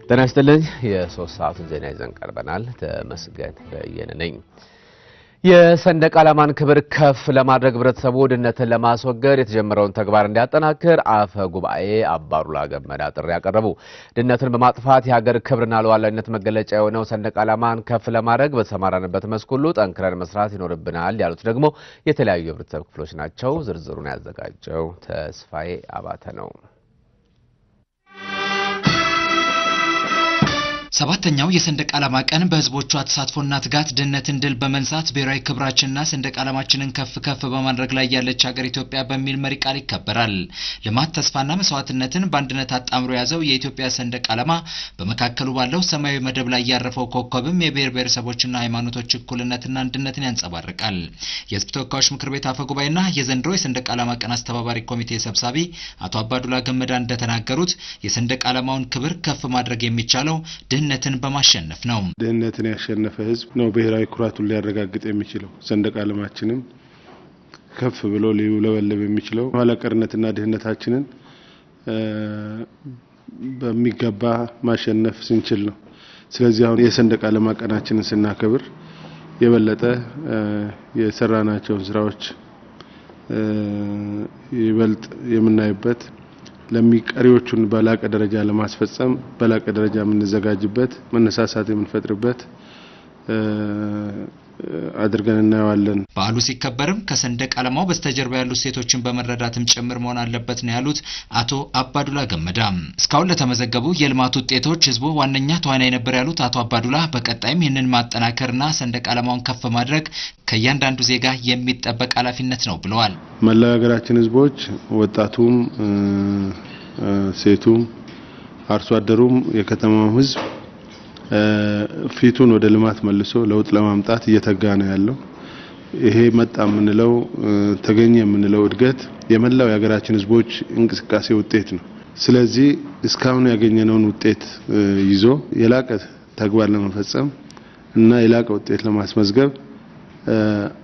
ጤና ይስጥልኝ የሶስት ሰዓቱን ዜና ይዘን ቀርበናል። ተመስገን በየነ ነኝ። የሰንደቅ ዓላማን ክብር ከፍ ለማድረግ ህብረተሰቡ ድህነትን ለማስወገድ የተጀመረውን ተግባር እንዲያጠናክር አፈ ጉባኤ አባዱላ ገመዳ ጥሪ ያቀረቡ። ድህነትን በማጥፋት የሀገር ክብርና ሉዓላዊነት መገለጫ የሆነው ሰንደቅ ዓላማን ከፍ ለማድረግ በተሰማራንበት መስክ ሁሉ ጠንክረን መስራት ይኖርብናል ያሉት ደግሞ የተለያዩ የህብረተሰብ ክፍሎች ናቸው። ዝርዝሩን ያዘጋጀው ተስፋዬ አባተ ነው። ሰባተኛው የሰንደቅ ዓላማ ቀን በህዝቦቿ ተሳትፎና ትጋት ድህነትን ድል በመንሳት ብሔራዊ ክብራችንና ሰንደቅ ዓላማችንን ከፍ በማድረግ ላይ ያለች ሀገር ኢትዮጵያ በሚል መሪ ቃል ይከበራል። ልማት ተስፋና መስዋዕትነትን በአንድነት አጣምሮ ያዘው የኢትዮጵያ ሰንደቅ ዓላማ በመካከሉ ባለው ሰማያዊ መደብ ላይ ያረፈው ኮከብም የብሔር ብሔረሰቦችና ሃይማኖቶች እኩልነትና አንድነትን ያንጸባርቃል። የህዝብ ተወካዮች ምክር ቤት አፈ ጉባኤና የዘንድሮ የሰንደቅ ዓላማ ቀን አስተባባሪ ኮሚቴ ሰብሳቢ አቶ አባዱላ ገመዳ እንደተናገሩት የሰንደቅ ዓላማውን ክብር ከፍ ማድረግ የሚቻለው ድህነትን በማሸነፍ ነው። ድህነትን ያሸነፈ ህዝብ ነው ብሔራዊ ኩራቱን ሊያረጋግጥ የሚችለው። ሰንደቅ ዓላማችንም ከፍ ብሎ ሊውለበለብ የሚችለው ኋላ ቀርነትና ድህነታችንን በሚገባ ማሸነፍ ስንችል ነው። ስለዚህ አሁን የሰንደቅ ዓላማ ቀናችንን ስናከብር የበለጠ የሰራናቸው ስራዎች ይበልጥ የምናይበት ለሚቀሪዎቹን በላቀ ደረጃ ለማስፈጸም በላቀ ደረጃ የምንዘጋጅበት መነሳሳት የምንፈጥርበት አድርገን እናየዋለን። በዓሉ ሲከበርም ከሰንደቅ ዓላማው በስተጀርባ ያሉ ሴቶችን በመረዳትም ጭምር መሆን አለበት ነው ያሉት አቶ አባዱላ ገመዳ። እስካሁን ለተመዘገቡ የልማት ውጤቶች ህዝቡ ዋነኛ ተዋናይ ነበር ያሉት አቶ አባዱላ በቀጣይም ይህንን ማጠናከርና ሰንደቅ ዓላማውን ከፍ ማድረግ ከእያንዳንዱ ዜጋ የሚጠበቅ ኃላፊነት ነው ብለዋል። መላው ሀገራችን ህዝቦች ወጣቱም ሴቱም አርሶ አደሩም የከተማው ህዝብ ፊቱን ወደ ልማት መልሶ ለውጥ ለማምጣት እየተጋ ነው ያለው። ይሄ መጣ ምንለው ተገኘ ምንለው እድገት የመላው የሀገራችን ህዝቦች እንቅስቃሴ ውጤት ነው። ስለዚህ እስካሁን ያገኘነውን ውጤት ይዞ የላቀ ተግባር ለመፈጸም እና የላቀ ውጤት ለማስመዝገብ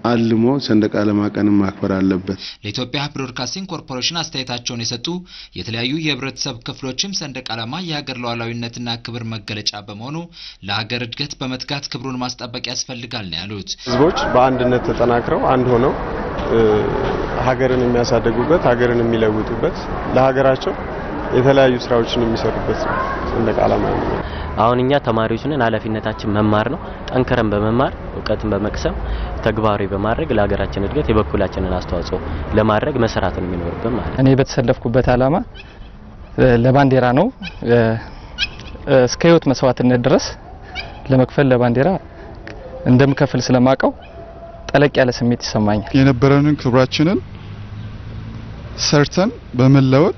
አልሞ ሰንደቅ ዓላማ ቀንን ማክበር አለበት። ለኢትዮጵያ ብሮድካስቲንግ ኮርፖሬሽን አስተያየታቸውን የሰጡ የተለያዩ የህብረተሰብ ክፍሎችም ሰንደቅ ዓላማ የሀገር ሉዓላዊነትና ክብር መገለጫ በመሆኑ ለሀገር እድገት በመትጋት ክብሩን ማስጠበቅ ያስፈልጋል ነው ያሉት። ህዝቦች በአንድነት ተጠናክረው አንድ ሆነው ሀገርን የሚያሳድጉበት ሀገርን የሚለውጡበት ለሀገራቸው የተለያዩ ስራዎችን የሚሰሩበት ሰንደቅ ዓላማ ነው። አሁን እኛ ተማሪዎች ነን። ኃላፊነታችን መማር ነው። ጠንከረን በመማር ዕውቀትን በመቅሰም ተግባራዊ በማድረግ ለሀገራችን እድገት የበኩላችንን አስተዋጽኦ ለማድረግ መስራት ነው የሚኖርብን ማለት። እኔ በተሰለፍኩበት ዓላማ ለባንዲራ ነው እስከ ህይወት መስዋዕትነት ድረስ ለመክፈል ለባንዲራ እንደምከፍል ስለማቀው ጠለቅ ያለ ስሜት ይሰማኛል። የነበረንን ክብራችንን ሰርተን በመለወጥ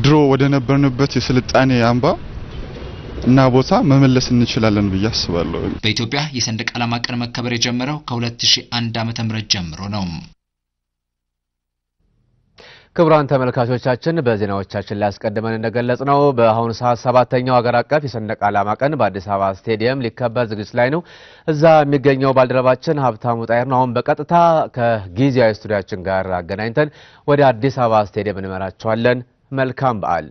ድሮ ወደ ነበርንበት የስልጣኔ አምባ እና ቦታ መመለስ እንችላለን ብዬ አስባለሁ። በኢትዮጵያ የሰንደቅ ዓላማ ቀን መከበር የጀመረው ከ2001 ዓ.ም ጀምሮ ነው። ክቡራን ተመልካቾቻችን በዜናዎቻችን ላይ አስቀድመን እንደገለጽነው በአሁኑ ሰዓት ሰባተኛው ሀገር አቀፍ የሰንደቅ ዓላማ ቀን በአዲስ አበባ ስቴዲየም ሊከበር ዝግጅት ላይ ነው። እዛ የሚገኘው ባልደረባችን ሀብታሙ ጣይር ነው። አሁን በቀጥታ ከጊዜያዊ ስቱዲዮአችን ጋር አገናኝተን ወደ አዲስ አበባ ስቴዲየም እንመራቸዋለን። መልካም በዓል።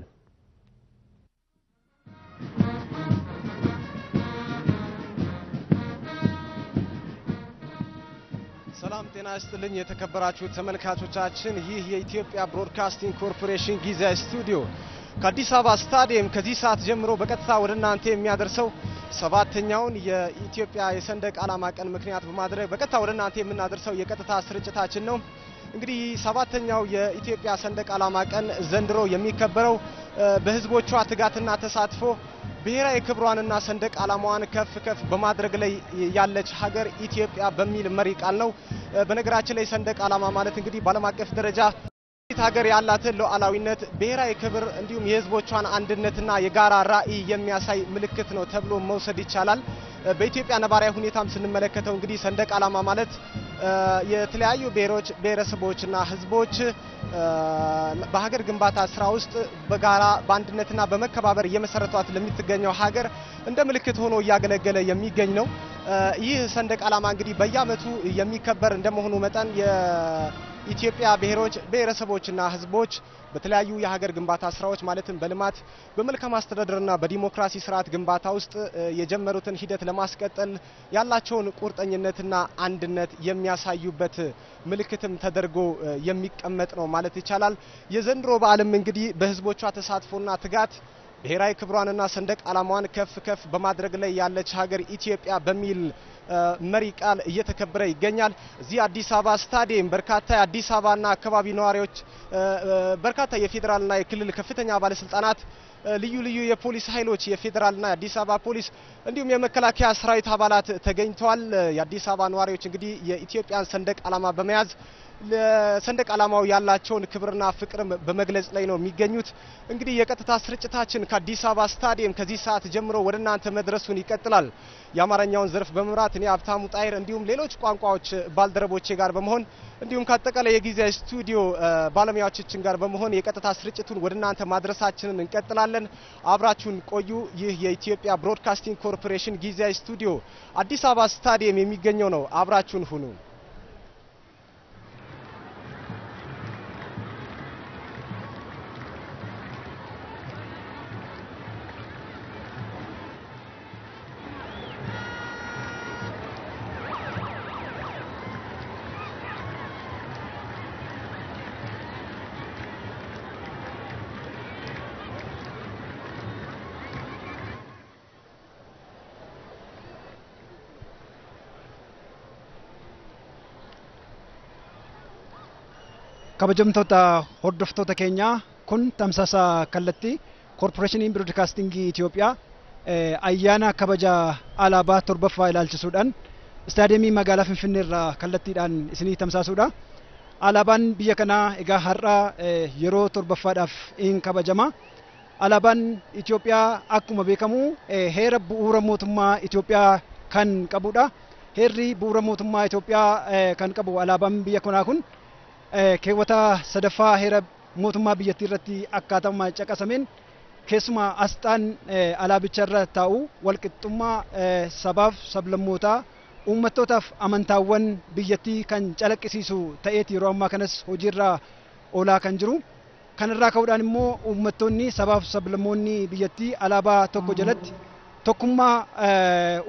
ሰላም ጤና ይስጥልኝ የተከበራችሁ ተመልካቾቻችን፣ ይህ የኢትዮጵያ ብሮድካስቲንግ ኮርፖሬሽን ጊዜያዊ ስቱዲዮ ከአዲስ አበባ ስታዲየም ከዚህ ሰዓት ጀምሮ በቀጥታ ወደ እናንተ የሚያደርሰው ሰባተኛውን የኢትዮጵያ የሰንደቅ ዓላማ ቀን ምክንያት በማድረግ በቀጥታ ወደ እናንተ የምናደርሰው የቀጥታ ስርጭታችን ነው። እንግዲህ ሰባተኛው የኢትዮጵያ ሰንደቅ ዓላማ ቀን ዘንድሮ የሚከበረው በህዝቦቿ ትጋትና ተሳትፎ ብሔራዊ ክብሯንና ሰንደቅ ዓላማዋን ከፍ በማድረግ ላይ ያለች ሀገር ኢትዮጵያ በሚል መሪ ቃል ነው። በነገራችን ላይ ሰንደቅ ዓላማ ማለት እንግዲህ በዓለም አቀፍ ደረጃ ሀገር ያላትን ሉዓላዊነት ብሔራዊ ክብር እንዲሁም የህዝቦቿን አንድነትና የጋራ ራዕይ የሚያሳይ ምልክት ነው ተብሎ መውሰድ ይቻላል። በኢትዮጵያ ነባራዊ ሁኔታም ስንመለከተው እንግዲህ ሰንደቅ ዓላማ ማለት የተለያዩ ብሔሮች ብሔረሰቦችና ህዝቦች በሀገር ግንባታ ስራ ውስጥ በጋራ በአንድነትና በመከባበር እየመሰረቷት ለሚትገኘው ሀገር እንደ ምልክት ሆኖ እያገለገለ የሚገኝ ነው። ይህ ሰንደቅ ዓላማ እንግዲህ በየዓመቱ የሚከበር እንደመሆኑ መጠን ኢትዮጵያ ብሔረሰቦችና ህዝቦች በተለያዩ የሀገር ግንባታ ስራዎች ማለትም በልማት በመልካም አስተዳደርና በዲሞክራሲ ስርዓት ግንባታ ውስጥ የጀመሩትን ሂደት ለማስቀጠል ያላቸውን ቁርጠኝነትና አንድነት የሚያሳዩበት ምልክትም ተደርጎ የሚቀመጥ ነው ማለት ይቻላል። የዘንድሮ በዓለም እንግዲህ በህዝቦቿ ተሳትፎና ትጋት ብሔራዊ ክብሯንና ሰንደቅ ዓላማዋን ከፍ በማድረግ ላይ ያለች ሀገር ኢትዮጵያ በሚል መሪ ቃል እየተከበረ ይገኛል። እዚህ አዲስ አበባ ስታዲየም በርካታ የአዲስ አበባና አካባቢ ነዋሪዎች በርካታ የፌዴራልና የክልል ከፍተኛ ባለስልጣናት ልዩ የፖሊስ ኃይሎች የፌዴራልና የአዲስ አበባ ፖሊስ እንዲሁም የመከላከያ ሰራዊት አባላት ተገኝተዋል። የአዲስ አበባ ነዋሪዎች እንግዲህ የኢትዮጵያን ሰንደቅ ዓላማ በመያዝ ለሰንደቅ ዓላማው ያላቸውን ክብርና ፍቅር በመግለጽ ላይ ነው የሚገኙት። እንግዲህ የቀጥታ ስርጭታችን ከአዲስ አበባ ስታዲየም ከዚህ ሰዓት ጀምሮ ወደ እናንተ መድረሱን ይቀጥላል። የአማርኛውን ዘርፍ በመምራት እኔ ሀብታሙ ጣይር እንዲሁም ሌሎች ቋንቋዎች ባልደረቦቼ ጋር በመሆን እንዲሁም ከአጠቃላይ የጊዜያዊ ስቱዲዮ ባለሙያዎቻችን ጋር በመሆን የቀጥታ ስርጭቱን ወደ እናንተ ማድረሳችንን እንቀጥላለን። አብራችሁን ቆዩ። ይህ የኢትዮጵያ ብሮድካስቲንግ ኮርፖሬሽን ጊዜያዊ ስቱዲዮ አዲስ አበባ ስታዲየም የሚገኘው ነው። አብራችሁን ሁኑ። kabajamtoota hordoftoota keenya kun tamsaasa kallattii koorporeeshiniin biroodkaastingii Itoophiyaa ayyaana kabaja alaabaa torbaffaa ilaalchisuudhaan istaadiyeemii magaalaa Finfinnee irraa kallattiidhaan isinii tamsaasuudha. Alaabaan biyya kanaa egaa har'a yeroo torbaffaadhaaf in kabajama. Alaabaan Itoophiyaa akkuma beekamu heera bu'uura mootummaa Itoophiyaa kan qabudha. Heerri bu'uura mootummaa Itoophiyaa kan qabu alaabaan biyya kanaa kun keewwata sadaffaa heera mootummaa biyyattii irratti akkaataa caqasameen keessumaa asxaan alaabicha irra taa'u walqixxummaa sabaaf sablammootaa uummattootaaf amantaawwan biyyattii kan calaqqisiisu ta'eeti yeroo ammaa kanas hojiirra oolaa kan jiru. Kanarraa ka'uudhaan immoo uummattoonni sabaaf sablammoonni biyyattii alaabaa tokko jalatti tokkummaa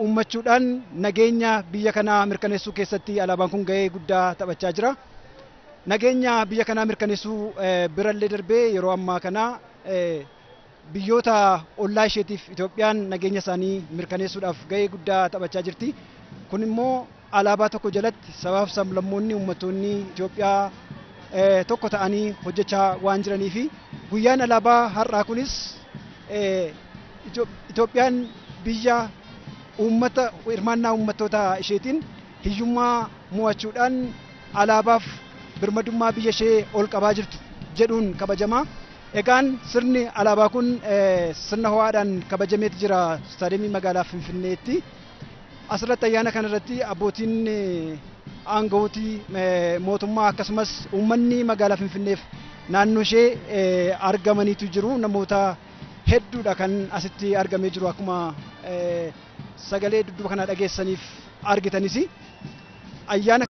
uummachuudhaan nageenya biyya kanaa mirkaneessuu keessatti alaabaan kun gahee guddaa taphachaa jira. Nageenya biyya kanaa mirkaneessuu birallee darbee yeroo ammaa kana biyyoota ollaa isheetiif Itoophiyaan nageenya isaanii mirkaneessuudhaaf gahee guddaa taphachaa jirti. Kun immoo alaabaa tokko jalatti sabaaf sablammoonni uummattoonni Itoophiyaa tokko ta'anii hojjechaa waan jiranii fi guyyaan alaabaa har'aa kunis Itoophiyaan biyya uummata hirmaannaa uummattoota isheetiin hiyyummaa mo'achuudhaan alaabaaf birmadummaa biyya ishee ol qabaa jirtu jedhuun kabajama. Egaan sirni alaabaa kun sirna ho'aadhaan kabajameet jira istaadiyeemii magaalaa Finfinneetti. Asirratti ayyaana kanarratti abbootiin aanga'ootii mootummaa akkasumas uummanni magaalaa Finfinneef naannoo ishee argamaniitu jiru. Namoota hedduudha kan asitti argamee jiru akkuma sagalee dudduuba kana dhageessaniif argitanis ayyaana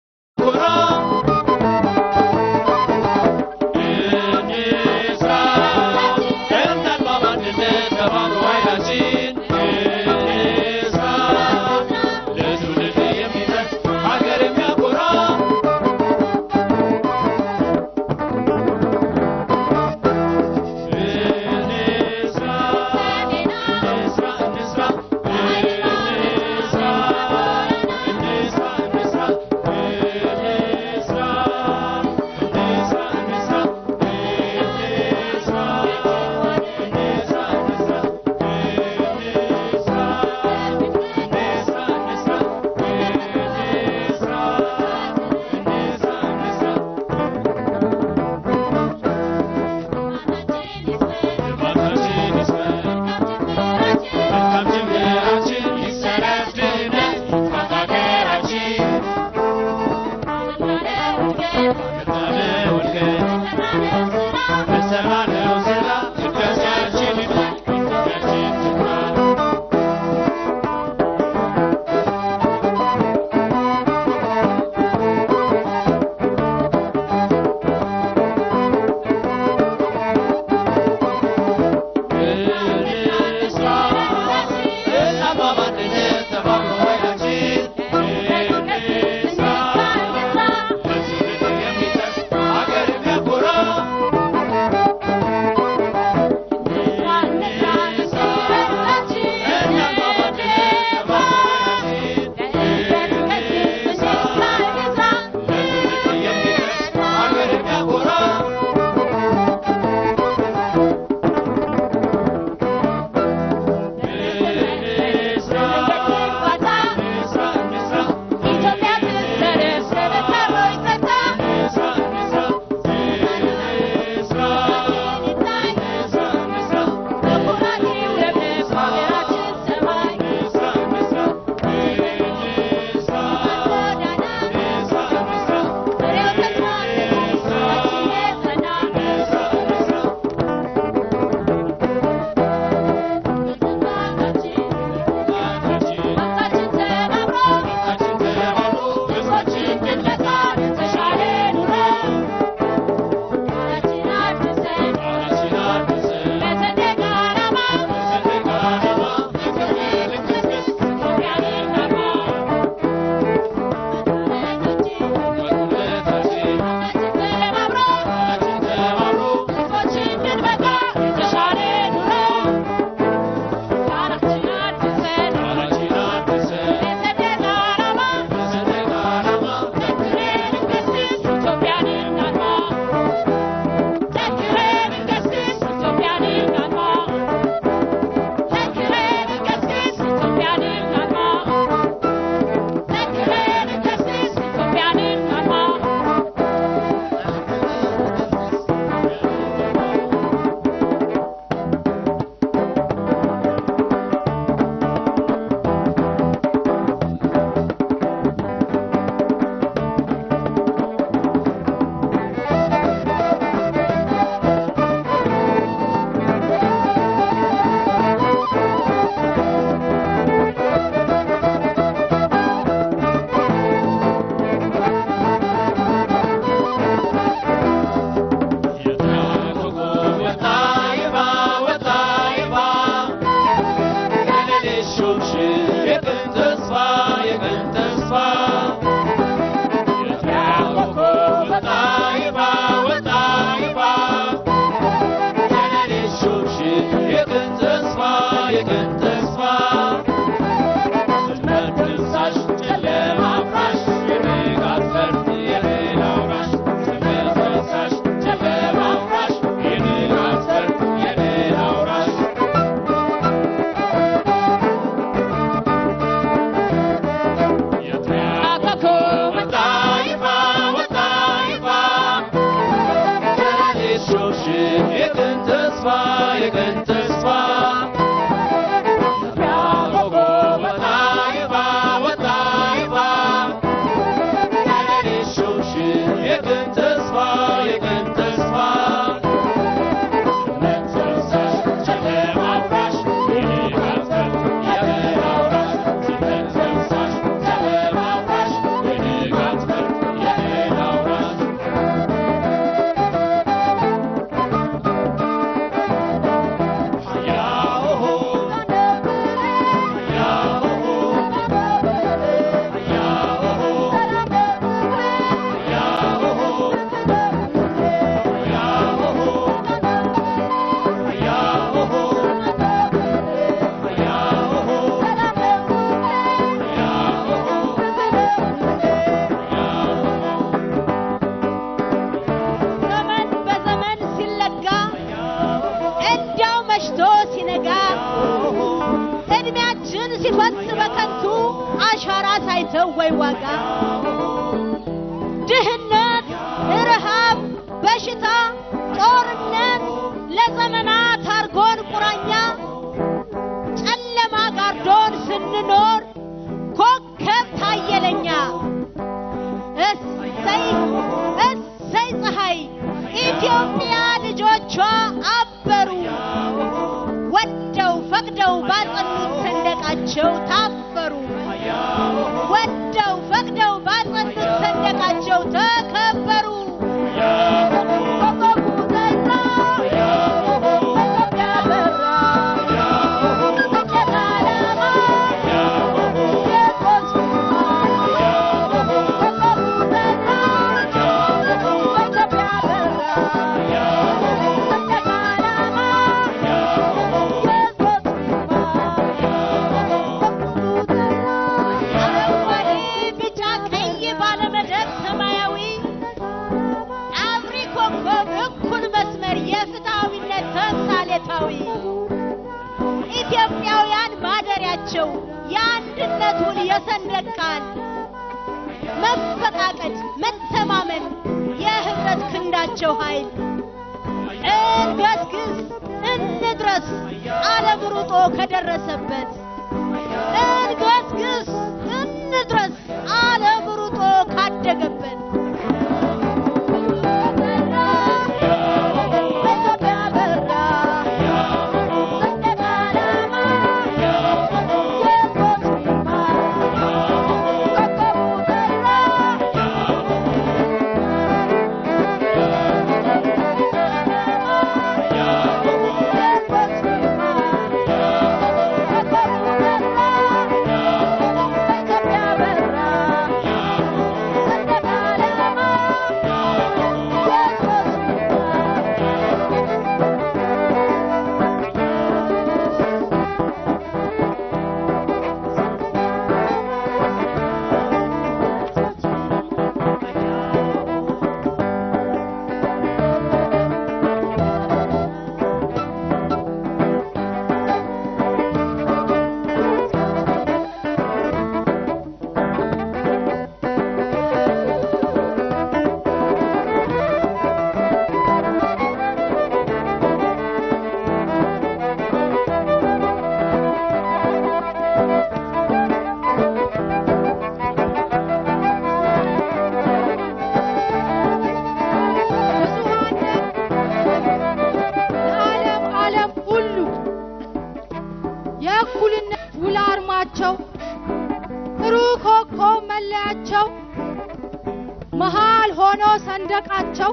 ሰንደቃቸው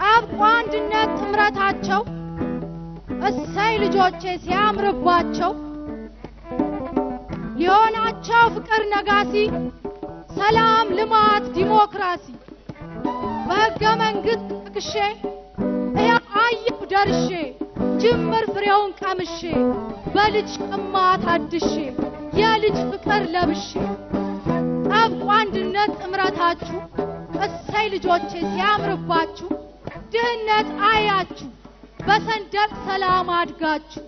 አብቆ አንድነት ጥምረታቸው እሰይ ልጆቼ ሲያምርባቸው ሊሆናቸው ፍቅር ነጋሲ ሰላም ልማት ዲሞክራሲ በሕገ መንግሥት ቅሼ አየሁ ደርሼ ጅምር ፍሬውን ቀምሼ በልጅ ቅማት አድሼ የልጅ ፍቅር ለብሼ ጠብቆ አንድነት ጥምረታችሁ እሰይ ልጆቼ ሲያምርባችሁ ድህነት አያችሁ በሰንደቅ ሰላም አድጋችሁ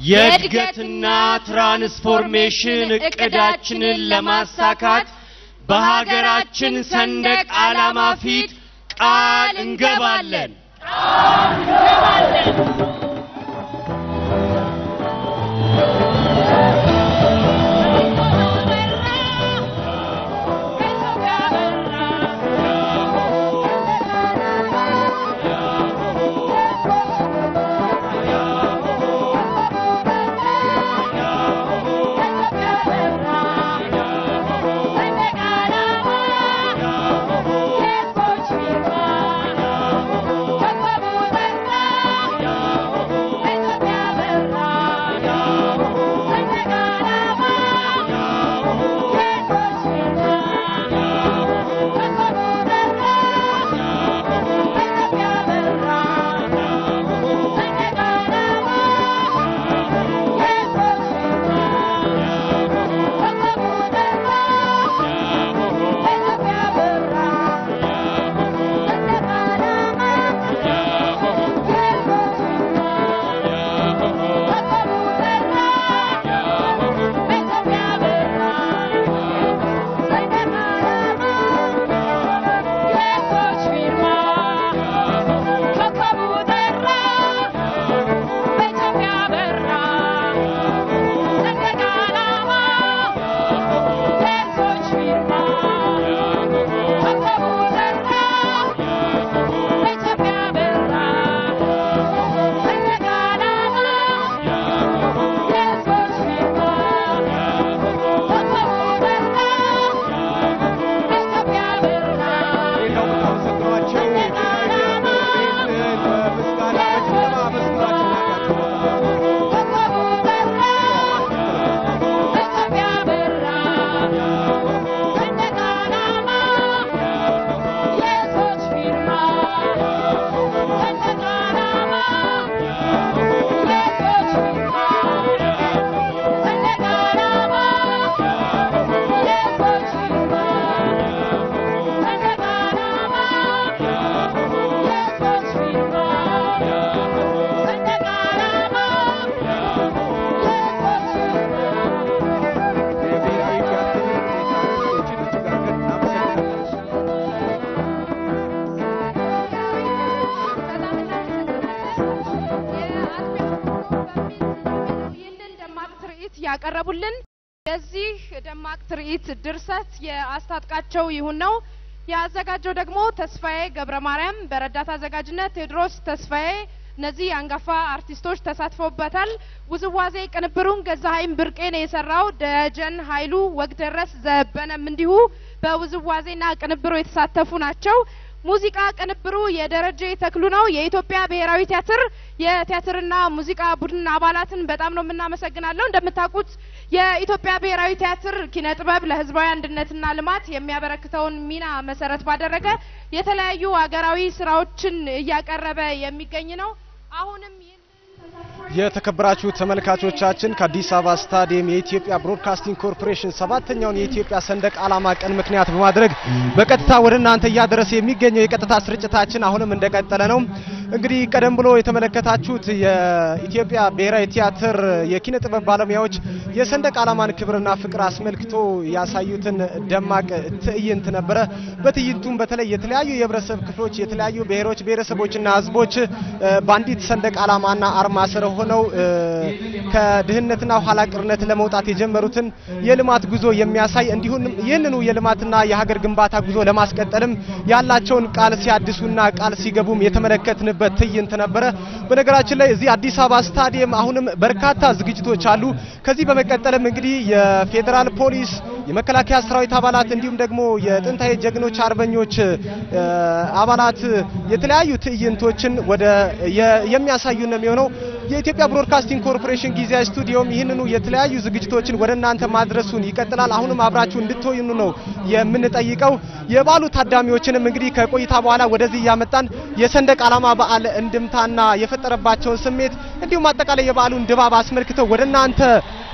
የእድገትና ትራንስፎርሜሽን እቅዳችንን ለማሳካት በሀገራችን ሰንደቅ ዓላማ ፊት ቃል እንገባለን። ያቀረቡልን የዚህ ደማቅ ትርኢት ድርሰት የአስታጥቃቸው ይሁን ነው። ያዘጋጀው ደግሞ ተስፋዬ ገብረ ማርያም በረዳት አዘጋጅነት ቴድሮስ ተስፋዬ እነዚህ አንጋፋ አርቲስቶች ተሳትፈውበታል። ውዝዋዜ ቅንብሩን ገዛሃይም ብርቄን የሰራው ደጀን ኃይሉ ወግደረስ ዘበነም እንዲሁ በውዝዋዜና ቅንብሩ የተሳተፉ ናቸው። ሙዚቃ ቅንብሩ የደረጀ ተክሉ ነው። የኢትዮጵያ ብሔራዊ ቲያትር የቲያትርና ሙዚቃ ቡድን አባላትን በጣም ነው የምናመሰግናለሁ። እንደምታውቁት የኢትዮጵያ ብሔራዊ ቲያትር ኪነ ጥበብ ለህዝባዊ አንድነትና ልማት የሚያበረክተውን ሚና መሰረት ባደረገ የተለያዩ ሀገራዊ ስራዎችን እያቀረበ የሚገኝ ነው። አሁንም የተከበራችሁ ተመልካቾቻችን ከአዲስ አበባ ስታዲየም የኢትዮጵያ ብሮድካስቲንግ ኮርፖሬሽን 7ኛውን የኢትዮጵያ ሰንደቅ ዓላማ ቀን ምክንያት በማድረግ በቀጥታ ወደ እናንተ እያደረሰ የሚገኘው የቀጥታ ስርጭታችን አሁንም እንደቀጠለ ነው። እንግዲህ ቀደም ብሎ የተመለከታችሁት የኢትዮጵያ ብሔራዊ ቲያትር የኪነ ጥበብ ባለሙያዎች የሰንደቅ ዓላማን ክብርና ፍቅር አስመልክቶ ያሳዩትን ደማቅ ትዕይንት ነበረ። በትዕይንቱም በተለይ የተለያዩ የህብረተሰብ ክፍሎች የተለያዩ ብሔሮች ብሔረሰቦችና ህዝቦች ባንዲት ሰንደቅ ዓላማና አርማ ስር ሆነው ከድህነትና ኋላ ቀርነት ለመውጣት የጀመሩትን የልማት ጉዞ የሚያሳይ እንዲሁም ይህንኑ የልማትና የሀገር ግንባታ ጉዞ ለማስቀጠልም ያላቸውን ቃል ሲያድሱና ቃል ሲገቡም የተመለከትንበት ትዕይንት ነበረ። በነገራችን ላይ እዚህ አዲስ አበባ ስታዲየም አሁንም በርካታ ዝግጅቶች አሉ። ከዚህ በመቀጠልም እንግዲህ የፌደራል ፖሊስ የመከላከያ ሰራዊት አባላት እንዲሁም ደግሞ የጥንታዊ ጀግኖች አርበኞች አባላት የተለያዩ ትዕይንቶችን ወደ የሚያሳዩ ነው የሚሆነው። የኢትዮጵያ ብሮድካስቲንግ ኮርፖሬሽን ጊዜያዊ ስቱዲዮም ይህንኑ የተለያዩ ዝግጅቶችን ወደ እናንተ ማድረሱን ይቀጥላል። አሁንም አብራችሁ እንድትሆኑ ነው የምንጠይቀው። የበዓሉ ታዳሚዎችንም እንግዲህ ከቆይታ በኋላ ወደዚህ ያመጣን የሰንደቅ ዓላማ በዓል እንድምታና የፈጠረባቸውን ስሜት እንዲሁም አጠቃላይ የበዓሉን ድባብ አስመልክተው ወደ እናንተ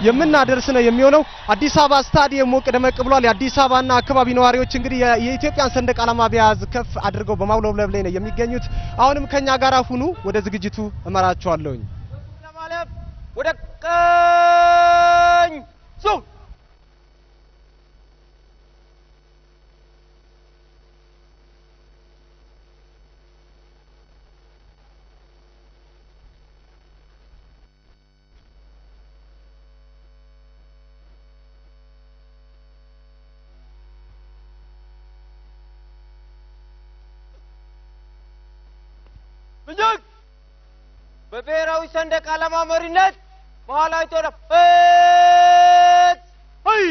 የምናደርስ ነው የሚሆነው። አዲስ አበባ ስታዲየም ሞቅ ደመቅ ብሏል። የአዲስ አበባና አካባቢ ነዋሪዎች እንግዲህ የኢትዮጵያን ሰንደቅ ዓላማ ቢያዝ ከፍ አድርገው በማውለብለብ ላይ ነው የሚገኙት። አሁንም ከኛ ጋር ሁኑ። ወደ ዝግጅቱ እመራችኋለሁ። ወደ ቀኝ ዙር ምንጅግ በብሔራዊ ሰንደቅ ዓላማ መሪነት መሃላዊት ወደ ፊት ሄይ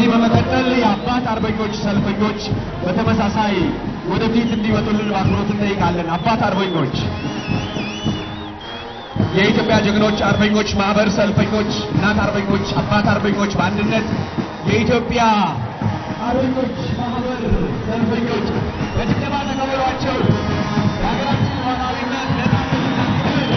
ከዚህ በመቀጠል የአባት አርበኞች ሰልፈኞች በተመሳሳይ ወደፊት እንዲወጡልን በአክብሮት እንጠይቃለን። አባት አርበኞች፣ የኢትዮጵያ ጀግኖች አርበኞች ማህበር ሰልፈኞች፣ እናት አርበኞች፣ አባት አርበኞች በአንድነት የኢትዮጵያ አርበኞች ማህበር ሰልፈኞች በጭብጨባ ተቀበሏቸው። የሀገራችን ሉዓላዊነት ነፃነትና ክብር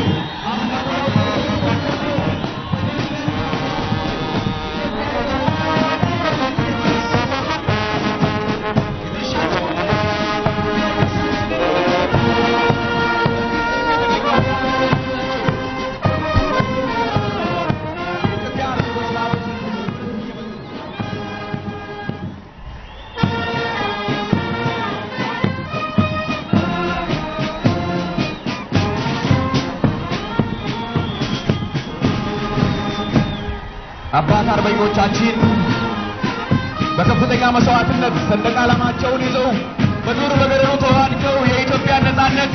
አባት አርበኞቻችን በከፍተኛ መስዋዕትነት ሰንደቅ ዓላማቸውን ይዘው በዱር በገደሉ ተዋድቀው የኢትዮጵያ ነፃነት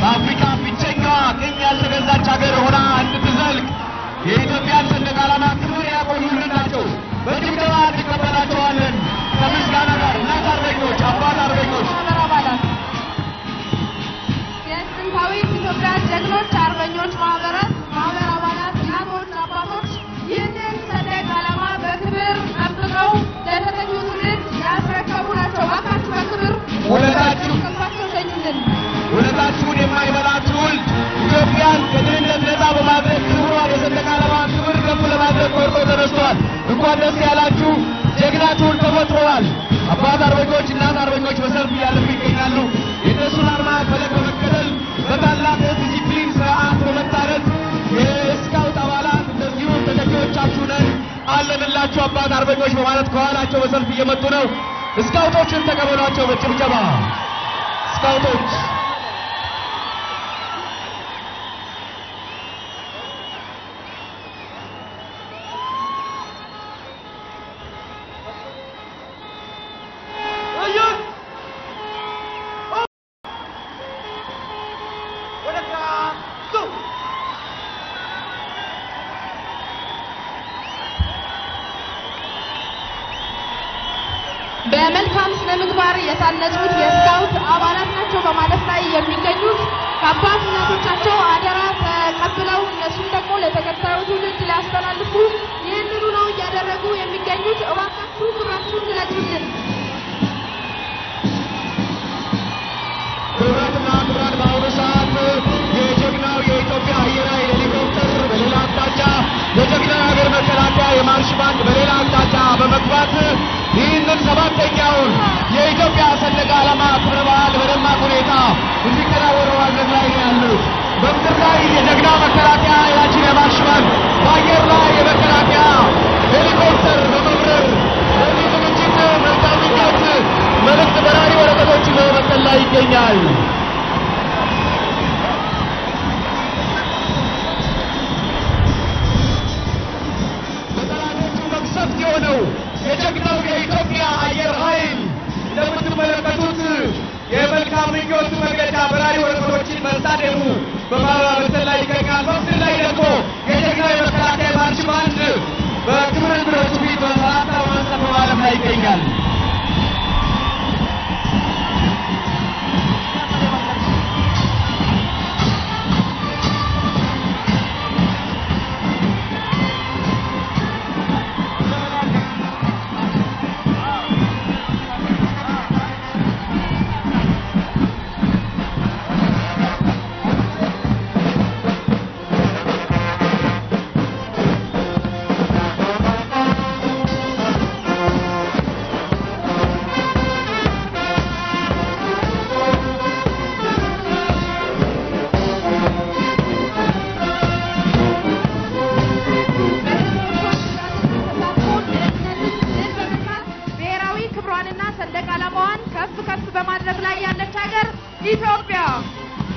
በአፍሪካ ብቸኛዋ ቅኝ ያልተገዛች ሀገር ሆና እንድትዘልቅ የኢትዮጵያን ሰንደቅ ዓላማ ክብር ያቆዩልን ናቸው። በጭብጨባ እንቀበላቸዋለን ከምስጋና ጋር። እናት አርበኞች፣ አባት አርበኞች፣ አባላት፣ የጥንታዊት ኢትዮጵያ ጀግኖች አርበኞች ማህበር አባላት፣ እናቶች፣ አባቶች ይህንን ሰንደቅ ዓላማ በክብር ጠብቀው ለተተኪው ትውልድ ያስረከቡ ናቸው። እባካችሁ በክብር ውለታችሁን የማይበላ ትውልድ ኢትዮጵያን ከድህነት ነፃ በማድረግ ክብሯን የሰንደቅ ዓላማ ክብር ከፍ ለማድረግ ቆርጦ ተነስቷል። እንኳን ደስ ያላችሁ። ጀግና ትውልድ ተፈጥሯል። አባት አርበኞች፣ እናት አርበኞች በሰልፍ እያለፉ ይገኛሉ። የእነሱን አርማ ፈለግ በመከተል በታላቅ ዲሲፕሊን ስርዓት በመታረስ የስካውት አባላት እንደዚሁ ተተኪዎቻችሁ ነን አለንላችሁ አባት አርበኞች በማለት ከኋላቸው በሰልፍ እየመጡ ነው። ስካውቶችን ተቀበሏቸው በጭብጨባ። ስካውቶች በመልካም ስነ ምግባር የታነጹት የስካውት አባላት ናቸው በማለት ላይ የሚገኙት ከአባት እናቶቻቸው አደራ ተቀብለው እነሱም ደግሞ ለተከታዩ ትውልድ ሊያስተላልፉ ይህንኑ ነው እያደረጉ የሚገኙት። እባካችሁ ክብራችሁን ግለጹልን። ክብራትና ክብራን፣ በአሁኑ ሰዓት የጀግናው የኢትዮጵያ አየር ኃይል ሄሊኮፕተር በሌላ አቅጣጫ፣ የጀግናው ሀገር መከላከያ የማርሽ ባንድ በሌላ አቅጣጫ በመግባት ይህንን ሰባተኛውን የኢትዮጵያ ሰንደቅ ዓላማ ክብረ በዓል በደማቅ ሁኔታ እንዲከናወን በማድረግ ላይ ነው ያሉት። በምድር ላይ የጀግና መከላከያ ኃይላችን የማርሽ ባንድ፣ በአየር ላይ የመከላከያ ሄሊኮፕተር በመብረር ለዚህ ዝግጅት መልካም ምኞት መልእክት በራሪ ወረቀቶችን በመበተን ላይ ይገኛል። በጠላቶቹ መቅሰፍት የሆነው የጀግናው የኢትዮጵያ አየር ኃይል እንደምትመለከቱት የመልካም ምኞት መግለጫ በራሪ ወረቀቶችን በስታዲየሙ በማበተን ላይ ይገኛል። በምድር ላይ ደግሞ የጀግናው የመከላከያ ማርሽ ባንድ በክብር እንግዶች ፊት በሰላምታ በመስጠት በማለፍ ላይ ይገኛል።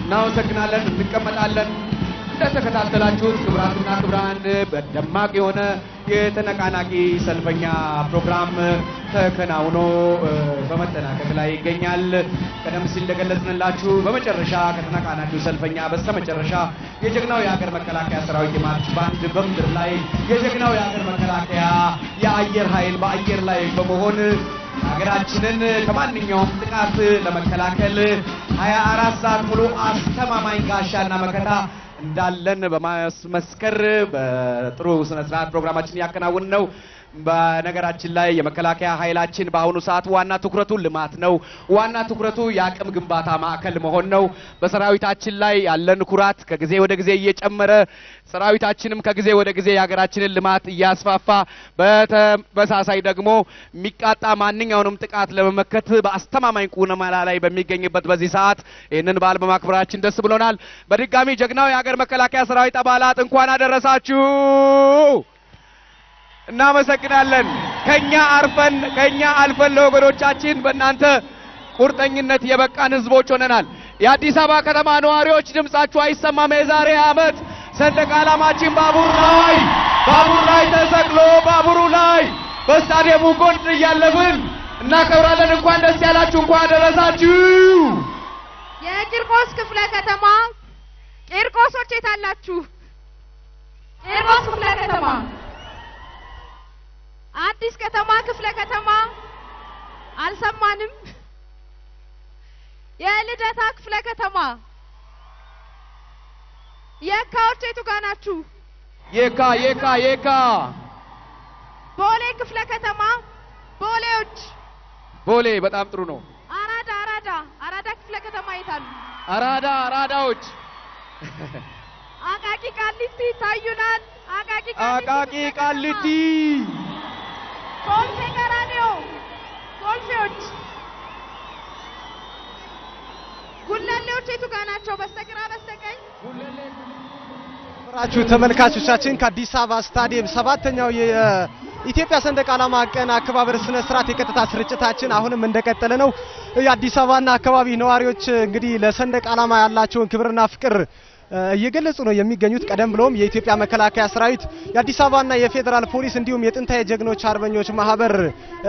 እናመሰግናለን። እንቀመጣለን። እንደተከታተላችሁት ክቡራትና ክቡራን በደማቅ የሆነ የተነቃናቂ ሰልፈኛ ፕሮግራም ተከናውኖ በመጠናቀቅ ላይ ይገኛል። ቀደም ሲል እንደገለጽንላችሁ በመጨረሻ ከተነቃናቂው ሰልፈኛ በስተመጨረሻ የጀግናው የሀገር መከላከያ ሰራዊት የማርች ባንድ በምድር ላይ የጀግናው የሀገር መከላከያ የአየር ኃይል በአየር ላይ በመሆን ሀገራችንን ከማንኛውም ጥቃት ለመከላከል 24 ሰዓት ሙሉ አስተማማኝ ጋሻና መከታ እንዳለን በማስመስከር በጥሩ ስነ ስርዓት ፕሮግራማችን ያከናውን ነው። በነገራችን ላይ የመከላከያ ኃይላችን በአሁኑ ሰዓት ዋና ትኩረቱ ልማት ነው። ዋና ትኩረቱ የአቅም ግንባታ ማዕከል መሆን ነው። በሰራዊታችን ላይ ያለን ኩራት ከጊዜ ወደ ጊዜ እየጨመረ ሰራዊታችንም ከጊዜ ወደ ጊዜ የሀገራችንን ልማት እያስፋፋ በተመሳሳይ ደግሞ የሚቃጣ ማንኛውንም ጥቃት ለመመከት በአስተማማኝ ቁመና ላይ በሚገኝበት በዚህ ሰዓት ይህንን በዓል በማክበራችን ደስ ብሎናል። በድጋሚ ጀግናው የሀገር መከላከያ ሰራዊት አባላት እንኳን አደረሳችሁ። እናመሰግናለን። ከኛ አልፈን ለወገኖቻችን በእናንተ ቁርጠኝነት የበቃን ህዝቦች ሆነናል። የአዲስ አበባ ከተማ ነዋሪዎች ድምጻችሁ አይሰማም። የዛሬ ዓመት ሰንደቅ ዓላማችን ባቡር ላይ ተሰቅሎ ባቡሩ ላይ በስታዲየሙ ጎን እያለፍን እናከብራለን። እንኳን ደስ ያላችሁ፣ እንኳን አደረሳችሁ። የቂርቆስ ክፍለ ከተማ ቂርቆሶች የታላችሁ? ቂርቆስ ክፍለ ከተማ፣ አዲስ ከተማ ክፍለ ከተማ አልሰማንም። የልደታ ክፍለ ከተማ፣ የካዎች የቱ ጋር ናችሁ? የካ ቦሌ ክፍለ ከተማ፣ ቦሌዎች፣ ቦሌ በጣም ጥሩ ነው። አራዳ ክፍለ ከተማ የታሉ? አራዳዎች አቃቂ ቃሊቲ ይታዩናል። አቃቂ ቃሊቲ፣ ኮልፌ ቀራኒዮ፣ ኮልፌዎች፣ ጉለሌዎች የቱ ጋር ናቸው? በስተግራ በስተቀኝ ራችሁ ተመልካቾቻችን ከአዲስ አበባ ስታዲየም 7ኛው የኢትዮጵያ ሰንደቅ ዓላማ ቀን አከባበር ስነ ስርዓት የቀጥታ ስርጭታችን አሁንም እንደቀጠለ ነው። የአዲስ አበባና አካባቢ ነዋሪዎች እንግዲህ ለሰንደቅ ዓላማ ያላቸውን ክብርና ፍቅር እየገለጹ ነው የሚገኙት። ቀደም ብሎም የኢትዮጵያ መከላከያ ሰራዊት የአዲስ አበባና የፌዴራል ፖሊስ እንዲሁም የጥንታዊ ጀግኖች አርበኞች ማህበር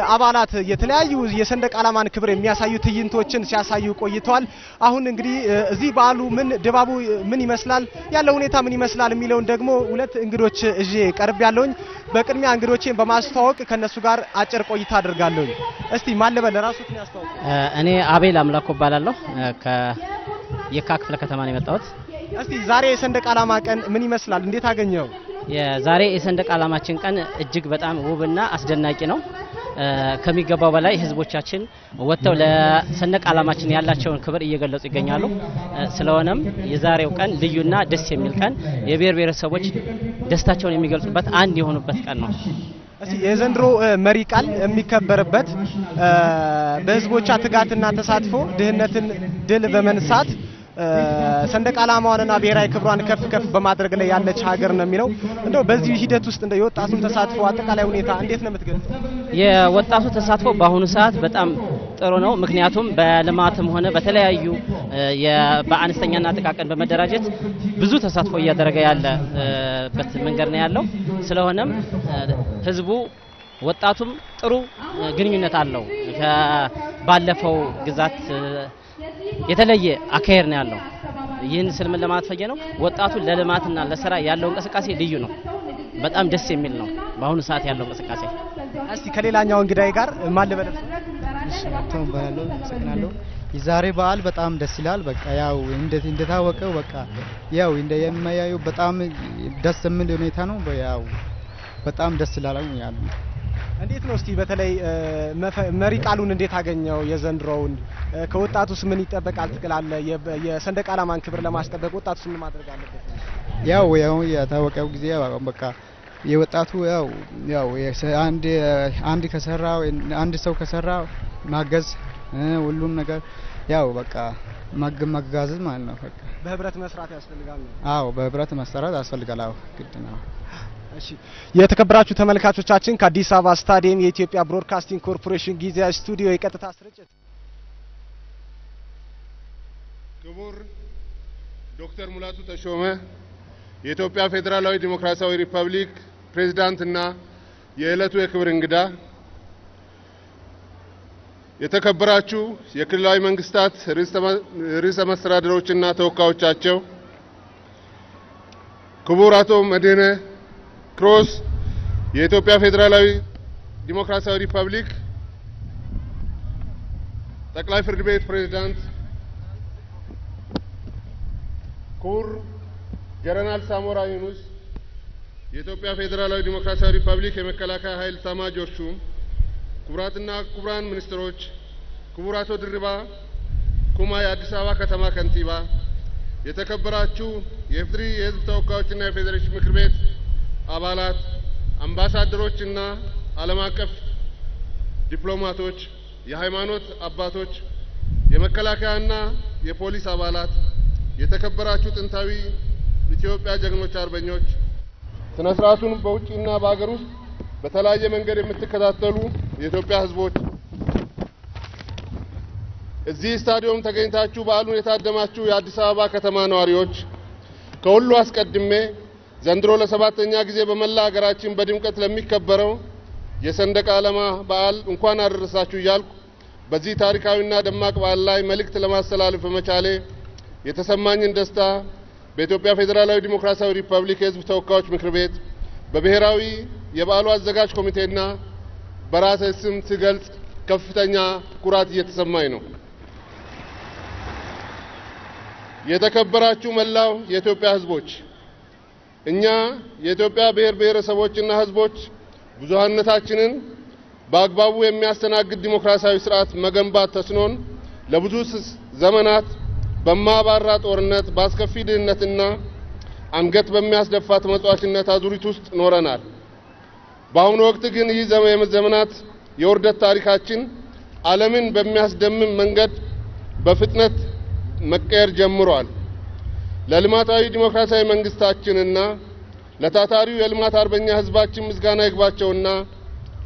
አባላት የተለያዩ የሰንደቅ ዓላማን ክብር የሚያሳዩ ትዕይንቶችን ሲያሳዩ ቆይተዋል። አሁን እንግዲህ እዚህ በዓሉ ድባቡ ምን ይመስላል፣ ያለው ሁኔታ ምን ይመስላል የሚለውን ደግሞ ሁለት እንግዶች እዤ ቀርብ ያለውኝ። በቅድሚያ እንግዶቼን በማስተዋወቅ ከነሱ ጋር አጭር ቆይታ አድርጋለሁ። እስቲ ማን ልበል? ራሱን ያስተዋውቁ። እኔ አቤል አምላኩ እባላለሁ። ከየካ ክፍለ ከተማ ነው የመጣሁት። እስቲ ዛሬ የሰንደቅ ዓላማ ቀን ምን ይመስላል? እንዴት አገኘው? የዛሬ የሰንደቅ ዓላማችን ቀን እጅግ በጣም ውብና አስደናቂ ነው። ከሚገባው በላይ ህዝቦቻችን ወጥተው ለሰንደቅ ዓላማችን ያላቸውን ክብር እየገለጹ ይገኛሉ። ስለሆነም የዛሬው ቀን ልዩና ደስ የሚል ቀን፣ የብሔር ብሔረሰቦች ደስታቸውን የሚገልጹበት አንድ የሆኑበት ቀን ነው። እስቲ የዘንድሮ መሪ ቃል የሚከበርበት በህዝቦቿ ትጋትና ተሳትፎ ድህነትን ድል በመንሳት ሰንደቅ ዓላማዋንና ብሔራዊ ክብሯን ከፍ በማድረግ ላይ ያለች ሀገር ነው የሚለው። እንደው በዚህ ሂደት ውስጥ እንደ የወጣቱን ተሳትፎ አጠቃላይ ሁኔታ እንዴት ነው የምትገልጸው? የወጣቱ ተሳትፎ በአሁኑ ሰዓት በጣም ጥሩ ነው። ምክንያቱም በልማትም ሆነ በተለያዩ በአነስተኛና ጥቃቅን በመደራጀት ብዙ ተሳትፎ እያደረገ ያለበት መንገድ ነው ያለው። ስለሆነም ህዝቡ ወጣቱም ጥሩ ግንኙነት አለው። ከባለፈው ግዛት የተለየ አካሄድ ነው ያለው። ይህን ስልምን ለማትፈየ ነው ወጣቱ ለልማትና ለስራ ያለው እንቅስቃሴ ልዩ ነው። በጣም ደስ የሚል ነው በአሁኑ ሰዓት ያለው እንቅስቃሴ። እስቲ ከሌላኛው እንግዳይ ጋር ማን ልበል? እሺ አጥተው ባለው ተሰግናለሁ። የዛሬ በዓል በጣም ደስ ይላል። በቃ ያው እንደታወቀው በቃ ያው እንደየማያዩ በጣም ደስ የሚል ሁኔታ ነው። ያው በጣም ደስ ይላል ያሉ። እንዴት ነው እስቲ በተለይ መሪ ቃሉን እንዴት አገኘው? የዘንድሮውን ከወጣቱስ ምን ይጠበቃል ትላለህ? የሰንደቅ ዓላማን ክብር ለማስጠበቅ ወጣቱስ ምን ማድረግ አለበት? ያው የታወቀው ጊዜ በቃ የወጣቱ ያው አንድ ከሰራ አንድ ሰው ከሰራ ማገዝ ሁሉም ነገር ያው በቃ ማገዝ ማለት ነው። በቃ በህብረት መስራት ያስፈልጋል። አዎ በህብረት መስራት ያስፈልጋል። አዎ ግድ ነው። እሺ የተከበራችሁ ተመልካቾቻችን ከአዲስ አበባ ስታዲየም የኢትዮጵያ ብሮድካስቲንግ ኮርፖሬሽን ጊዜያዊ ስቱዲዮ የቀጥታ ስርጭት ክቡር ዶክተር ሙላቱ ተሾመ የኢትዮጵያ ፌዴራላዊ ዲሞክራሲያዊ ሪፐብሊክ ፕሬዝዳንትና የዕለቱ የክብር እንግዳ፣ የተከበራችሁ የክልላዊ መንግስታት ርዕሰ መስተዳድሮችና ተወካዮቻቸው፣ ክቡር አቶ መድህነ ክሮስ የኢትዮጵያ ፌዴራላዊ ዲሞክራሲያዊ ሪፐብሊክ ጠቅላይ ፍርድ ቤት ፕሬዝዳንት፣ ክቡር ጀነራል ሳሞራ ዩኑስ የኢትዮጵያ ፌዴራላዊ ዲሞክራሲያዊ ሪፐብሊክ የመከላከያ ኃይል ኤታማዦር ሹም፣ ክቡራትና ክቡራን ሚኒስትሮች፣ ክቡር አቶ ድርባ ኩማ የአዲስ አበባ ከተማ ከንቲባ፣ የተከበራችሁ የኢፌዴሪ የሕዝብ ተወካዮችና የፌዴሬሽን ምክር ቤት አባላት፣ አምባሳደሮችና ዓለም አቀፍ ዲፕሎማቶች፣ የሃይማኖት አባቶች፣ የመከላከያና የፖሊስ አባላት፣ የተከበራችሁ ጥንታዊ ኢትዮጵያ ጀግኖች አርበኞች፣ ስነ ስርዓቱን በውጪና በአገር ውስጥ በተለያየ መንገድ የምትከታተሉ የኢትዮጵያ ህዝቦች፣ እዚህ ስታዲየም ተገኝታችሁ በዓሉን የታደማችሁ የአዲስ አበባ ከተማ ነዋሪዎች፣ ከሁሉ አስቀድሜ ዘንድሮ ለሰባተኛ ጊዜ በመላ ሀገራችን በድምቀት ለሚከበረው የሰንደቅ ዓላማ በዓል እንኳን አደረሳችሁ እያልኩ በዚህ ታሪካዊና ደማቅ በዓል ላይ መልእክት ለማስተላለፍ በመቻሌ የተሰማኝን ደስታ በኢትዮጵያ ፌዴራላዊ ዲሞክራሲያዊ ሪፐብሊክ የህዝብ ተወካዮች ምክር ቤት በብሔራዊ የበዓሉ አዘጋጅ ኮሚቴና በራሴ ስም ስገልጽ ከፍተኛ ኩራት እየተሰማኝ ነው። የተከበራችሁ መላው የኢትዮጵያ ህዝቦች፣ እኛ የኢትዮጵያ ብሔር ብሔረሰቦችና ህዝቦች ብዙሃነታችንን በአግባቡ የሚያስተናግድ ዲሞክራሲያዊ ስርዓት መገንባት ተስኖን ለብዙ ዘመናት በማባራ ጦርነት በአስከፊ ድህነትና አንገት በሚያስደፋ ተመጽዋችነት አዙሪት ውስጥ ኖረናል። በአሁኑ ወቅት ግን ይህ ዘመናት የውርደት ታሪካችን ዓለምን በሚያስደምም መንገድ በፍጥነት መቀየር ጀምሯል። ለልማታዊ ዲሞክራሲያዊ መንግስታችንና ለታታሪው የልማት አርበኛ ህዝባችን ምስጋና ይግባቸውና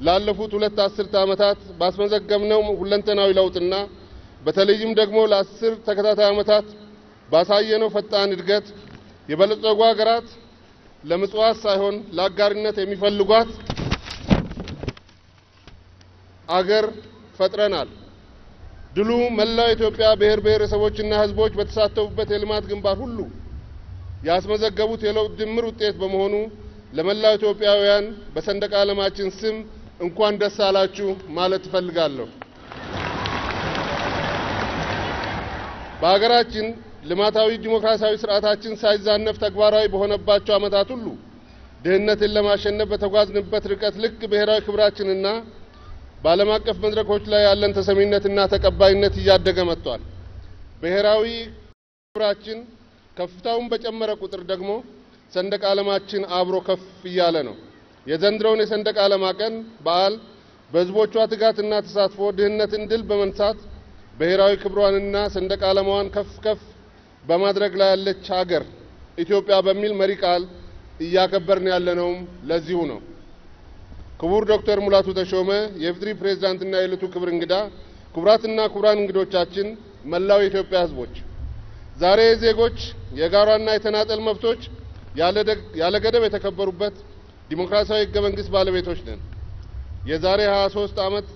ላለፉት 2 አስርተ ዓመታት ባስመዘገብነው ሁለንተናዊ ለውጥና በተለይም ደግሞ ለ10 ተከታታይ ዓመታት ባሳየነው ፈጣን እድገት የበለጸጉ ሀገራት ለምጽዋት ሳይሆን ለአጋርነት የሚፈልጓት አገር ፈጥረናል። ድሉ መላው ኢትዮጵያ ብሔር ብሔረሰቦችና ህዝቦች በተሳተፉበት የልማት ግንባር ሁሉ ያስመዘገቡት የለውጥ ድምር ውጤት በመሆኑ ለመላው ኢትዮጵያውያን በሰንደቅ ዓላማችን ስም እንኳን ደስ አላችሁ ማለት እፈልጋለሁ። በሀገራችን ልማታዊ ዲሞክራሲያዊ ስርዓታችን ሳይዛነፍ ተግባራዊ በሆነባቸው ዓመታት ሁሉ ድህነትን ለማሸነፍ በተጓዝንበት ርቀት ልክ ብሔራዊ ክብራችንና በዓለም አቀፍ መድረኮች ላይ ያለን ተሰሚነትና ተቀባይነት እያደገ መጥቷል። ብሔራዊ ክብራችን ከፍታውን በጨመረ ቁጥር ደግሞ ሰንደቅ ዓላማችን አብሮ ከፍ እያለ ነው። የዘንድሮውን የሰንደቅ ዓላማ ቀን በዓል በህዝቦቿ ትጋትና ተሳትፎ ድህነትን ድል በመንሳት ብሔራዊ ክብሯንና ሰንደቅ ዓላማዋን ከፍ ከፍ በማድረግ ላይ ያለች ሀገር ኢትዮጵያ በሚል መሪ ቃል እያከበርን ያለነውም ለዚሁ ነው። ክቡር ዶክተር ሙላቱ ተሾመ የኢፌዴሪ ፕሬዝዳንትና የዕለቱ ክብር እንግዳ፣ ክቡራትና ክቡራን እንግዶቻችን፣ መላው የኢትዮጵያ ህዝቦች፣ ዛሬ ዜጎች የጋራና የተናጠል መብቶች ያለ ገደብ የተከበሩበት ዲሞክራሲያዊ ህገ መንግስት ባለቤቶች ነን። የዛሬ 23 ዓመት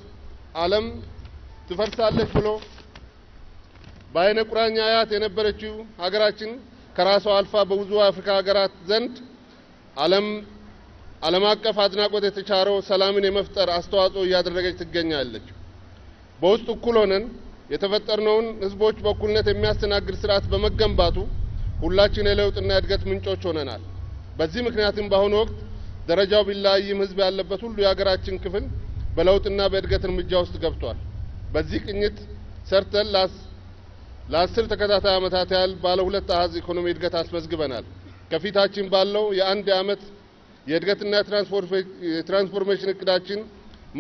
ዓለም ትፈርሳለች ብሎ በአይነ ቁራኛ አያት የነበረችው ሀገራችን ከራሷ አልፋ በብዙ አፍሪካ ሀገራት ዘንድ ዓለም አቀፍ አድናቆት የተቻረው ሰላምን የመፍጠር አስተዋጽኦ እያደረገች ትገኛለች። በውስጥ እኩል ሆነን የተፈጠርነውን ህዝቦች በእኩልነት የሚያስተናግድ ስርዓት በመገንባቱ ሁላችን የለውጥና የእድገት ምንጮች ሆነናል። በዚህ ምክንያትም በአሁኑ ወቅት ደረጃው ቢለያይም ህዝብ ያለበት ሁሉ የሀገራችን ክፍል በለውጥና በእድገት እርምጃ ውስጥ ገብቷል። በዚህ ቅኝት ሰርተን ለ10 ተከታታይ ዓመታት ያህል ባለ 2 አሃዝ ኢኮኖሚ እድገት አስመዝግበናል። ከፊታችን ባለው የአንድ ዓመት የእድገትና የትራንስፎርሜሽን እቅዳችን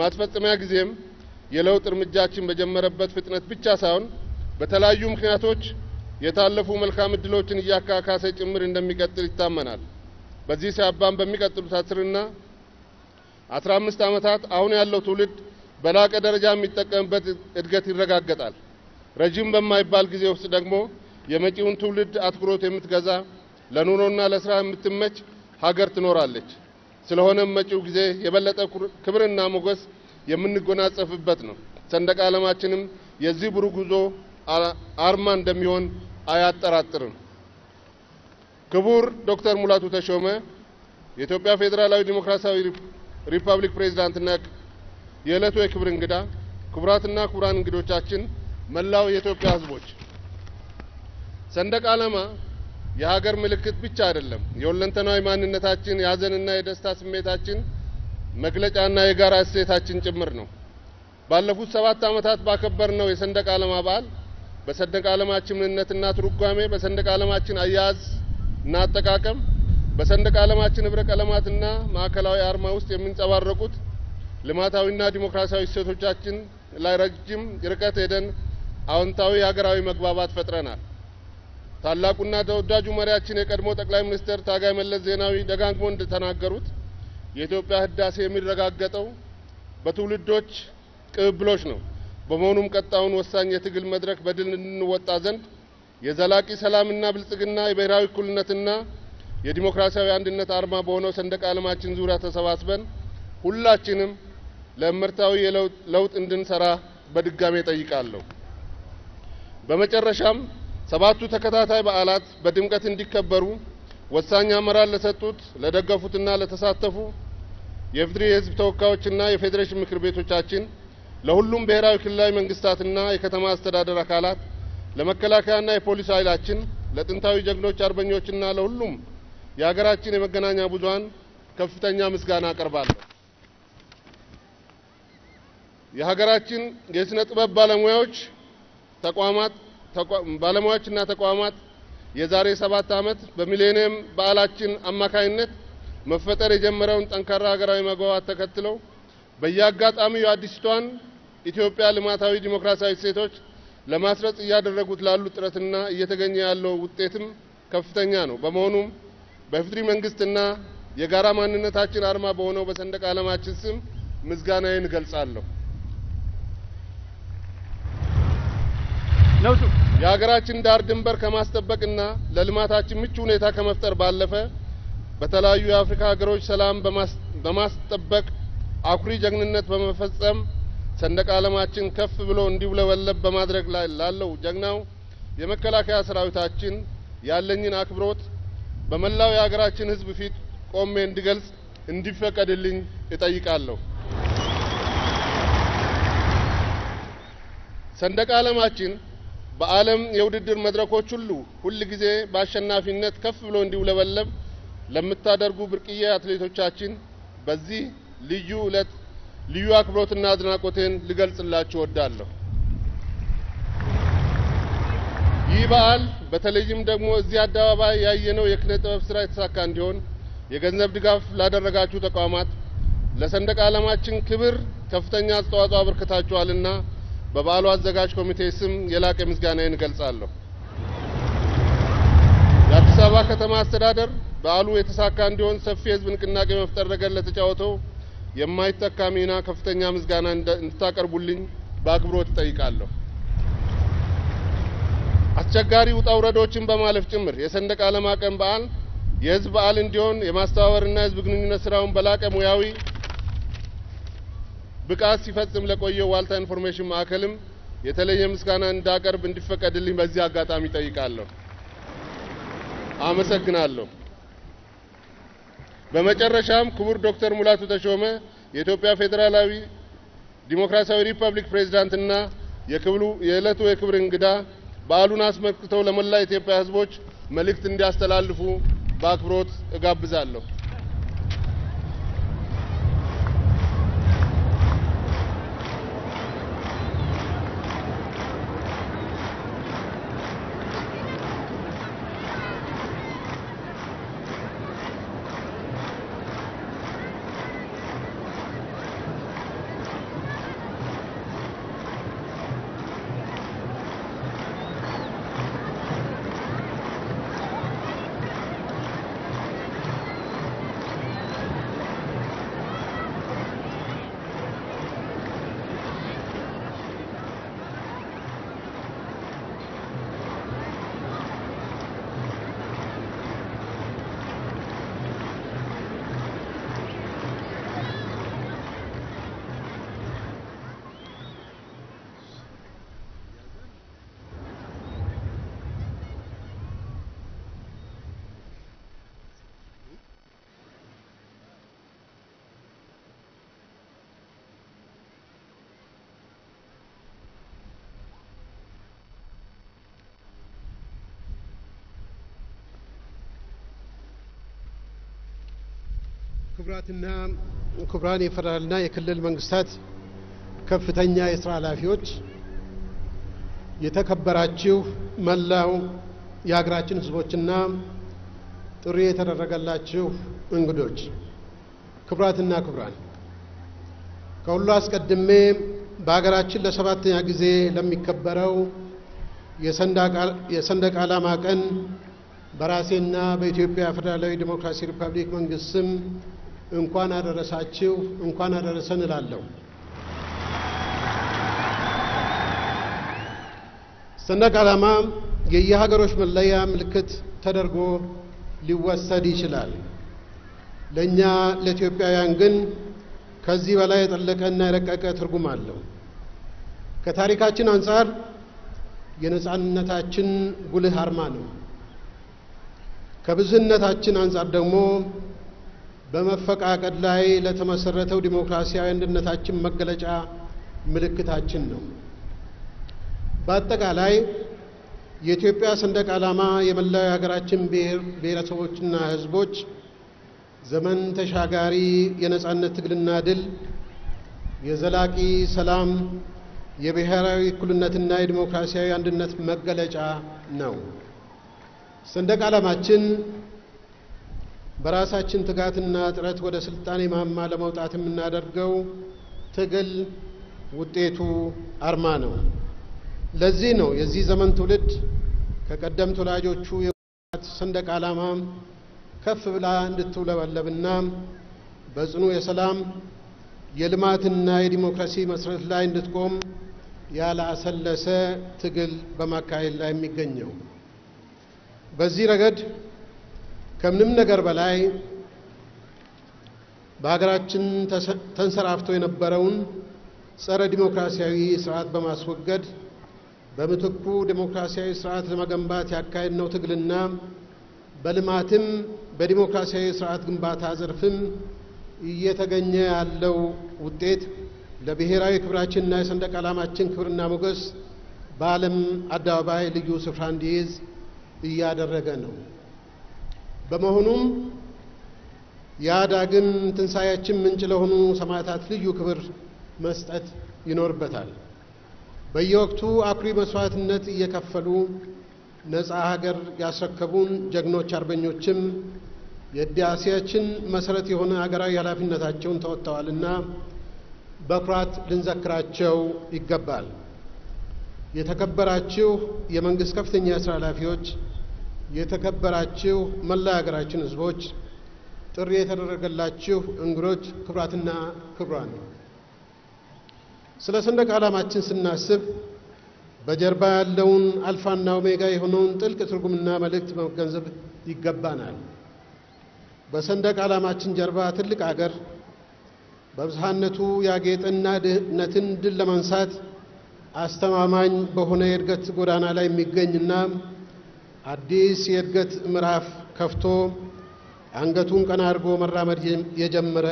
ማስፈጸሚያ ጊዜም የለውጥ እርምጃችን በጀመረበት ፍጥነት ብቻ ሳይሆን በተለያዩ ምክንያቶች የታለፉ መልካም እድሎችን እያካካሰ ጭምር እንደሚቀጥል ይታመናል። በዚህ ሲያባም በሚቀጥሉት 10ና 15 ዓመታት አሁን ያለው ትውልድ በላቀ ደረጃ የሚጠቀምበት እድገት ይረጋገጣል። ረጅም በማይባል ጊዜ ውስጥ ደግሞ የመጪውን ትውልድ አትኩሮት የምትገዛ ለኑሮና ለስራ የምትመች ሀገር ትኖራለች። ስለሆነም መጪው ጊዜ የበለጠ ክብርና ሞገስ የምንጎናጸፍበት ነው። ሰንደቅ ዓላማችንም የዚህ ብሩህ ጉዞ አርማ እንደሚሆን አያጠራጥርም። ክቡር ዶክተር ሙላቱ ተሾመ የኢትዮጵያ ፌዴራላዊ ዲሞክራሲያዊ ሪፐብሊክ ፕሬዝዳንትና የዕለቱ የክብር እንግዳ፣ ክቡራትና ክቡራን እንግዶቻችን፣ መላው የኢትዮጵያ ሕዝቦች፣ ሰንደቅ ዓላማ የሀገር ምልክት ብቻ አይደለም፣ የሁለንተናዊ ማንነታችን የሀዘንና የደስታ ስሜታችን መግለጫና የጋራ እሴታችን ጭምር ነው። ባለፉት 7 ዓመታት ባከበርነው የሰንደቅ ዓላማ በዓል በሰንደቅ ዓላማችን ምንነትና ትርጓሜ፣ በሰንደቅ ዓላማችን አያያዝ እና አጠቃቀም፣ በሰንደቅ ዓላማችን ህብረ ቀለማትና ማዕከላዊ አርማ ውስጥ የሚንጸባረቁት ልማታዊና ዲሞክራሲያዊ እሴቶቻችን ላይ ረጅም ርቀት ሄደን አዎንታዊ ሀገራዊ መግባባት ፈጥረናል። ታላቁና ተወዳጁ መሪያችን የቀድሞ ጠቅላይ ሚኒስትር ታጋይ መለስ ዜናዊ ደጋግሞ እንደተናገሩት የኢትዮጵያ ህዳሴ የሚረጋገጠው በትውልዶች ቅብብሎች ነው። በመሆኑም ቀጣዩን ወሳኝ የትግል መድረክ በድል እንወጣ ዘንድ የዘላቂ ሰላምና ብልጽግና የብሔራዊ እኩልነትና የዲሞክራሲያዊ አንድነት አርማ በሆነው ሰንደቅ ዓላማችን ዙሪያ ተሰባስበን ሁላችንም ለምርታዊ ለውጥ እንድንሰራ በድጋሜ ጠይቃለሁ። በመጨረሻም 7ቱ ተከታታይ በዓላት በድምቀት እንዲከበሩ ወሳኝ አመራር ለሰጡት፣ ለደገፉትና ለተሳተፉ የኢፌዴሪ የህዝብ ተወካዮችና የፌዴሬሽን ምክር ቤቶቻችን፣ ለሁሉም ብሔራዊ ክልላዊ መንግስታትና የከተማ አስተዳደር አካላት፣ ለመከላከያና የፖሊስ ኃይላችን፣ ለጥንታዊ ጀግኖች አርበኞችና ለሁሉም የሀገራችን የመገናኛ ብዙሃን ከፍተኛ ምስጋና አቀርባለሁ። የሀገራችን የስነ ጥበብ ባለሙያዎችና ተቋማት የዛሬ 7 ዓመት በሚሌኒየም በዓላችን አማካይነት መፈጠር የጀመረውን ጠንካራ ሀገራዊ መግባባት ተከትለው በየአጋጣሚው አዲስቷን ኢትዮጵያ ልማታዊ ዲሞክራሲያዊ እሴቶች ለማስረጽ እያደረጉት ላሉ ጥረትና እየተገኘ ያለው ውጤትም ከፍተኛ ነው። በመሆኑም በኢፌዴሪ መንግስትና የጋራ ማንነታችን አርማ በሆነው በሰንደቅ ዓላማችን ስም ምስጋናዬን እገልጻለሁ። የሀገራችን ዳር ድንበር ከማስጠበቅና ለልማታችን ምቹ ሁኔታ ከመፍጠር ባለፈ በተለያዩ የአፍሪካ ሀገሮች ሰላም በማስጠበቅ አኩሪ ጀግንነት በመፈጸም ሰንደቅ ዓላማችን ከፍ ብሎ እንዲውለበለብ በማድረግ ላይ ላለው ጀግናው የመከላከያ ሰራዊታችን ያለኝን አክብሮት በመላው የሀገራችን ሕዝብ ፊት ቆሜ እንዲገልጽ እንዲፈቀድልኝ እጠይቃለሁ። ሰንደቅ ዓላማችን በዓለም የውድድር መድረኮች ሁሉ ጊዜ በአሸናፊነት ከፍ ብሎ እንዲውለበለብ ለምታደርጉ ብርቅዬ አትሌቶቻችን በዚህ ልዩ ዕለት ልዩ አክብሮትና አድናቆቴን ልገልጽላችሁ እወዳለሁ። ይህ በዓል በተለይም ደግሞ እዚህ አደባባይ ያየነው የኪነ ጥበብ ስራ የተሳካ እንዲሆን የገንዘብ ድጋፍ ላደረጋችሁ ተቋማት ለሰንደቅ ዓላማችን ክብር ከፍተኛ አስተዋጽኦ አበርክታችኋልና በበዓሉ አዘጋጅ ኮሚቴ ስም የላቀ ምስጋናዬን እገልጻለሁ። የአዲስ አበባ ከተማ አስተዳደር በዓሉ የተሳካ እንዲሆን ሰፊ የህዝብ ንቅናቄ መፍጠር ረገድ ለተጫወተው የማይተካ ሚና ከፍተኛ ምስጋና እንድታቀርቡልኝ በአክብሮት እጠይቃለሁ። አስቸጋሪ ውጣ ውረዶችን በማለፍ ጭምር የሰንደቅ ዓላማ ቀን በዓል የህዝብ በዓል እንዲሆን የማስተባበርና የህዝብ ግንኙነት ስራውን በላቀ ሙያዊ ብቃት ሲፈጽም ለቆየው ዋልታ ኢንፎርሜሽን ማዕከልም የተለየ ምስጋና እንዳቀርብ እንዲፈቀድልኝ በዚህ አጋጣሚ ጠይቃለሁ። አመሰግናለሁ። በመጨረሻም ክቡር ዶክተር ሙላቱ ተሾመ የኢትዮጵያ ፌዴራላዊ ዲሞክራሲያዊ ሪፐብሊክ ፕሬዝዳንትና የዕለቱ የክብር እንግዳ በዓሉን አስመልክተው ለመላ ኢትዮጵያ ህዝቦች መልእክት እንዲያስተላልፉ በአክብሮት እጋብዛለሁ። ክቡራትና ክቡራን የፌደራልና የክልል መንግስታት ከፍተኛ የስራ ኃላፊዎች፣ የተከበራችሁ መላው የሀገራችን ህዝቦችና ጥሪ የተደረገላችሁ እንግዶች፣ ክቡራትና ክቡራን፣ ከሁሉ አስቀድሜ በሀገራችን ለሰባተኛ ጊዜ ለሚከበረው የሰንደቅ ዓላማ ቀን በራሴና በኢትዮጵያ ፌደራላዊ ዲሞክራሲያዊ ሪፐብሊክ መንግስት ስም እንኳን አደረሳችሁ እንኳን አደረሰን እላለሁ። ሰንደቅ ዓላማ የየሀገሮች መለያ ምልክት ተደርጎ ሊወሰድ ይችላል። ለኛ ለኢትዮጵያውያን ግን ከዚህ በላይ የጠለቀና የረቀቀ ትርጉም አለው። ከታሪካችን አንጻር የነጻነታችን ጉልህ አርማ ነው። ከብዝህነታችን አንጻር ደግሞ በመፈቃቀድ ላይ ለተመሰረተው ዲሞክራሲያዊ አንድነታችን መገለጫ ምልክታችን ነው። በአጠቃላይ የኢትዮጵያ ሰንደቅ ዓላማ የመላው የሀገራችን ብሔረሰቦችና ህዝቦች ዘመን ተሻጋሪ የነጻነት ትግልና ድል፣ የዘላቂ ሰላም፣ የብሔራዊ እኩልነትና የዲሞክራሲያዊ አንድነት መገለጫ ነው። ሰንደቅ ዓላማችን በራሳችን ትጋትና ጥረት ወደ ስልጣኔ ማማ ለመውጣት የምናደርገው ትግል ውጤቱ አርማ ነው። ለዚህ ነው የዚህ ዘመን ትውልድ ከቀደምት ወላጆቹ የወጣት ሰንደቅ ዓላማ ከፍ ብላ እንድትውለበለብና በጽኑ የሰላም የልማትና የዲሞክራሲ መሰረት ላይ እንድትቆም ያላሰለሰ ትግል በማካሄድ ላይ የሚገኘው። በዚህ ረገድ ከምንም ነገር በላይ በሀገራችን ተንሰራፍቶ የነበረውን ጸረ ዲሞክራሲያዊ ስርዓት በማስወገድ በምትኩ ዲሞክራሲያዊ ስርዓት ለመገንባት ያካሄድነው ትግልና በልማትም በዲሞክራሲያዊ ስርዓት ግንባታ ዘርፍም እየተገኘ ያለው ውጤት ለብሔራዊ ክብራችንና የሰንደቅ ዓላማችን ክብርና ሞገስ በዓለም አደባባይ ልዩ ስፍራ እንዲይዝ እያደረገ ነው። በመሆኑም የዳግም ትንሣኤያችን ምንጭ ለሆኑ ሰማዕታት ልዩ ክብር መስጠት ይኖርበታል። በየወቅቱ አኩሪ መስዋዕትነት እየከፈሉ ነፃ ሀገር ያስረከቡን ጀግኖች አርበኞችም የህዳሴያችን መሰረት የሆነ ሀገራዊ ኃላፊነታቸውን ተወጥተዋልና በኩራት ልንዘክራቸው ይገባል። የተከበራችሁ የመንግስት ከፍተኛ የስራ ኃላፊዎች፣ የተከበራችሁ መላ ሀገራችን ህዝቦች፣ ጥሪ የተደረገላችሁ እንግዶች፣ ክቡራትና ክቡራን፣ ስለ ሰንደቅ ዓላማችን ስናስብ በጀርባ ያለውን አልፋና ኦሜጋ የሆነውን ጥልቅ ትርጉምና መልእክት መገንዘብ ይገባናል። በሰንደቅ ዓላማችን ጀርባ ትልቅ አገር በብዝሃነቱ ያጌጠና ድህነትን ድል ለማንሳት አስተማማኝ በሆነ የእድገት ጎዳና ላይ የሚገኝና አዲስ የእድገት ምዕራፍ ከፍቶ አንገቱን ቀና አድርጎ መራመድ የጀመረ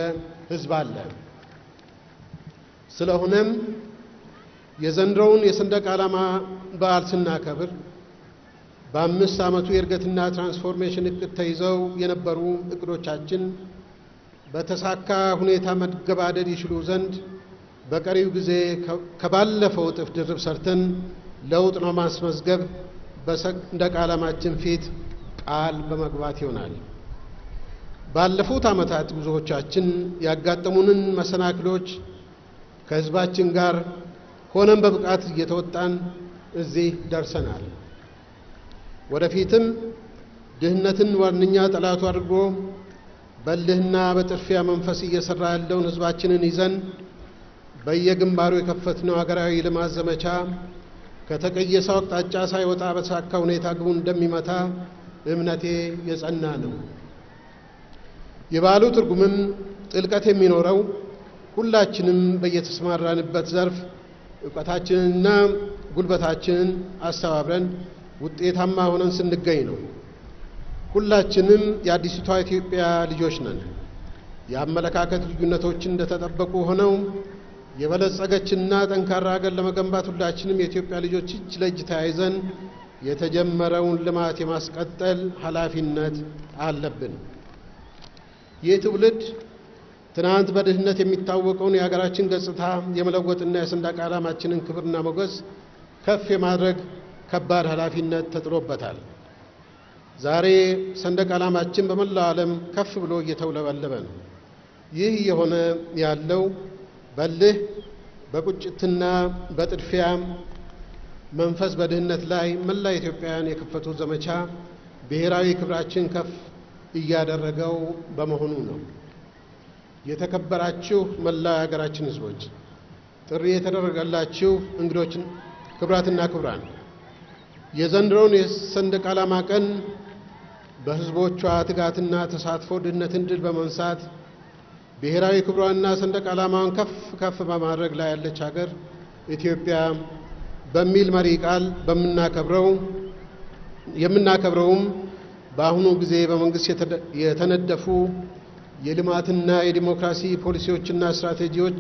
ህዝብ አለ። ስለሆነም የዘንድሮውን የሰንደቅ ዓላማ በዓል ስናከብር በ5 ዓመቱ የእድገትና ትራንስፎርሜሽን እቅድ ተይዘው የነበሩ እቅዶቻችን በተሳካ ሁኔታ መገባደድ ይችሉ ዘንድ በቀሪው ጊዜ ከባለፈው እጥፍ ድርብ ሰርተን ለውጥ ለማስመዝገብ በሰንደቅ ዓላማችን ፊት ቃል በመግባት ይሆናል። ባለፉት ዓመታት ጉዞዎቻችን ያጋጠሙንን መሰናክሎች ከህዝባችን ጋር ሆነን በብቃት እየተወጣን እዚህ ደርሰናል። ወደፊትም ድህነትን ዋነኛ ጠላቱ አድርጎ በልህና በጥርፊያ መንፈስ እየሰራ ያለውን ህዝባችንን ይዘን በየግንባሩ የከፈትነው ሀገራዊ ልማት ዘመቻ ከተቀየሰው አቅጣጫ ሳይወጣ በተሳካ ሁኔታ ግቡን እንደሚመታ እምነቴ የጸና ነው። የበዓሉ ትርጉምም ጥልቀት የሚኖረው ሁላችንም በየተሰማራንበት ዘርፍ እውቀታችንንና ጉልበታችንን አስተባብረን ውጤታማ ሆነን ስንገኝ ነው። ሁላችንም የአዲስቷ ኢትዮጵያ ልጆች ነን። የአመለካከት ልዩነቶችን እንደተጠበቁ ሆነው የበለጸገችና ጠንካራ ሀገር ለመገንባት ሁላችንም የኢትዮጵያ ልጆች እጅ ለእጅ ተያይዘን የተጀመረውን ልማት የማስቀጠል ኃላፊነት አለብን። ይህ ትውልድ ትናንት በድህነት የሚታወቀውን የሀገራችን ገጽታ የመለወጥና የሰንደቅ ዓላማችንን ክብርና ሞገስ ከፍ የማድረግ ከባድ ኃላፊነት ተጥሎበታል። ዛሬ ሰንደቅ ዓላማችን በመላው ዓለም ከፍ ብሎ እየተውለበለበ ነው። ይህ የሆነ ያለው በልህ በቁጭትና በጥድፊያ መንፈስ በድህነት ላይ መላ ኢትዮጵያውያን የከፈቱት ዘመቻ ብሔራዊ ክብራችን ከፍ እያደረገው በመሆኑ ነው። የተከበራችሁ መላ የሀገራችን ሕዝቦች፣ ጥሪ የተደረገላችሁ እንግዶች፣ ክቡራትና ክቡራን፣ የዘንድሮውን የሰንደቅ ዓላማ ቀን በሕዝቦቿ ትጋትና ተሳትፎ ድህነትን ድል በመንሳት ብሔራዊ ክብሯንና ሰንደቅ ዓላማዋን ከፍ ከፍ በማድረግ ላይ ያለች ሀገር ኢትዮጵያ በሚል መሪ ቃል የምናከብረውም በአሁኑ ጊዜ በመንግስት የተነደፉ የልማትና የዲሞክራሲ ፖሊሲዎችና ስትራቴጂዎች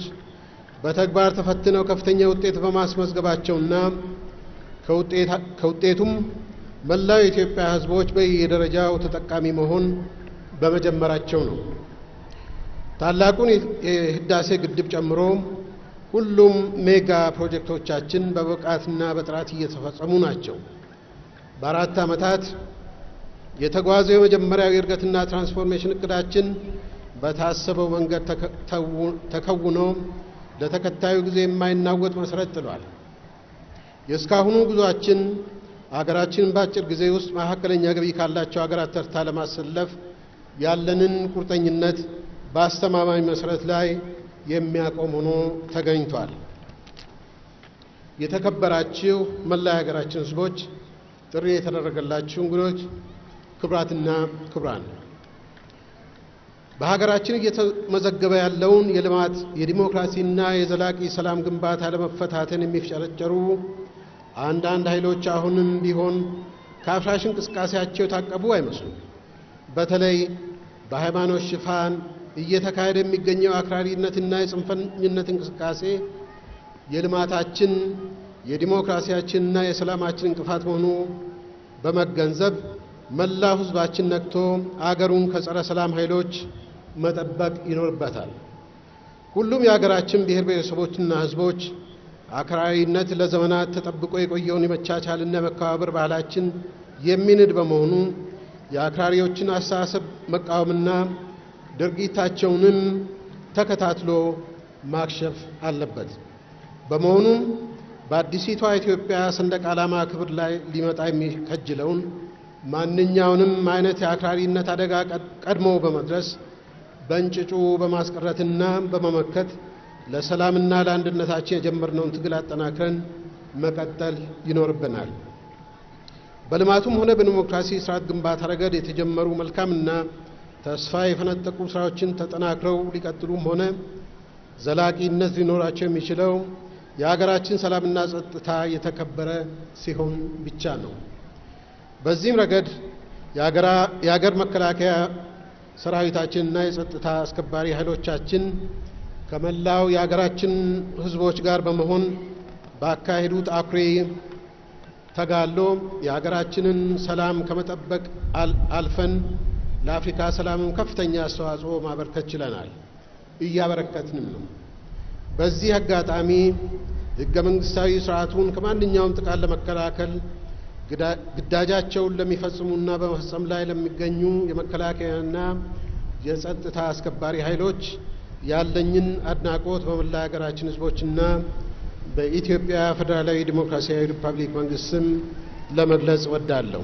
በተግባር ተፈትነው ከፍተኛ ውጤት በማስመዝገባቸውና ከውጤቱም መላው የኢትዮጵያ ሕዝቦች በየደረጃው ተጠቃሚ መሆን በመጀመራቸው ነው። ታላቁን የህዳሴ ግድብ ጨምሮ ሁሉም ሜጋ ፕሮጀክቶቻችን በብቃትና በጥራት እየተፈጸሙ ናቸው። በአራት ዓመታት የተጓዘው የመጀመሪያው የእድገትና ትራንስፎርሜሽን እቅዳችን በታሰበው መንገድ ተከውኖ ለተከታዩ ጊዜ የማይናወጥ መሰረት ጥሏል። የእስካሁኑ ጉዟችን አገራችንን በአጭር ጊዜ ውስጥ መካከለኛ ገቢ ካላቸው ሀገራት ተርታ ለማሰለፍ ያለንን ቁርጠኝነት በአስተማማኝ መሰረት ላይ የሚያቆም ሆኖ ተገኝቷል። የተከበራችሁ መላ የሀገራችን ሕዝቦች፣ ጥሪ የተደረገላችሁ እንግዶች፣ ክቡራትና ክቡራን፣ በሀገራችን እየተመዘገበ ያለውን የልማት የዲሞክራሲና የዘላቂ ሰላም ግንባታ ለመፈታተን የሚፍጨረጨሩ አንዳንድ ኃይሎች አሁንም ቢሆን ከአፍራሽ እንቅስቃሴያቸው የታቀቡ አይመስሉም። በተለይ በሃይማኖት ሽፋን እየተካሄደ የሚገኘው አክራሪነትና የጽንፈኝነት እንቅስቃሴ የልማታችን የዲሞክራሲያችንና የሰላማችን እንቅፋት መሆኑ በመገንዘብ መላው ሕዝባችን ነቅቶ አገሩን ከጸረ ሰላም ኃይሎች መጠበቅ ይኖርበታል። ሁሉም የሀገራችን ብሔር ብሔረሰቦችና ሕዝቦች አክራሪነት ለዘመናት ተጠብቆ የቆየውን የመቻቻልና የመከባበር ባህላችን የሚንድ በመሆኑ የአክራሪዎችን አስተሳሰብ መቃወምና ድርጊታቸውንም ተከታትሎ ማክሸፍ አለበት። በመሆኑም በአዲሲቷ ኢትዮጵያ ሰንደቅ ዓላማ ክብር ላይ ሊመጣ የሚከጅለውን ማንኛውንም አይነት የአክራሪነት አደጋ ቀድሞ በመድረስ በእንጭጩ በማስቀረትና በመመከት ለሰላምና ለአንድነታችን የጀመርነውን ትግል አጠናክረን መቀጠል ይኖርብናል። በልማቱም ሆነ በዲሞክራሲ ስርዓት ግንባታ ረገድ የተጀመሩ መልካምና ተስፋ የፈነጠቁ ስራዎችን ተጠናክረው ሊቀጥሉም ሆነ ዘላቂነት ሊኖራቸው የሚችለው የሀገራችን ሰላምና ጸጥታ የተከበረ ሲሆን ብቻ ነው። በዚህም ረገድ የሀገር መከላከያ ሰራዊታችንና የጸጥታ አስከባሪ ኃይሎቻችን ከመላው የሀገራችን ሕዝቦች ጋር በመሆን ባካሄዱት አኩሪ ተጋድሎ የሀገራችንን ሰላም ከመጠበቅ አልፈን ለአፍሪካ ሰላምም ከፍተኛ አስተዋጽኦ ማበርከት ችለናል፣ እያበረከትንም ነው። በዚህ አጋጣሚ ሕገ መንግስታዊ ስርዓቱን ከማንኛውም ጥቃት ለመከላከል ግዳጃቸውን ለሚፈጽሙና በመፈጸም ላይ ለሚገኙ የመከላከያና የጸጥታ አስከባሪ ኃይሎች ያለኝን አድናቆት በመላ ሀገራችን ሕዝቦችና በኢትዮጵያ ፌዴራላዊ ዲሞክራሲያዊ ሪፐብሊክ መንግስት ስም ለመግለጽ እወዳለሁ።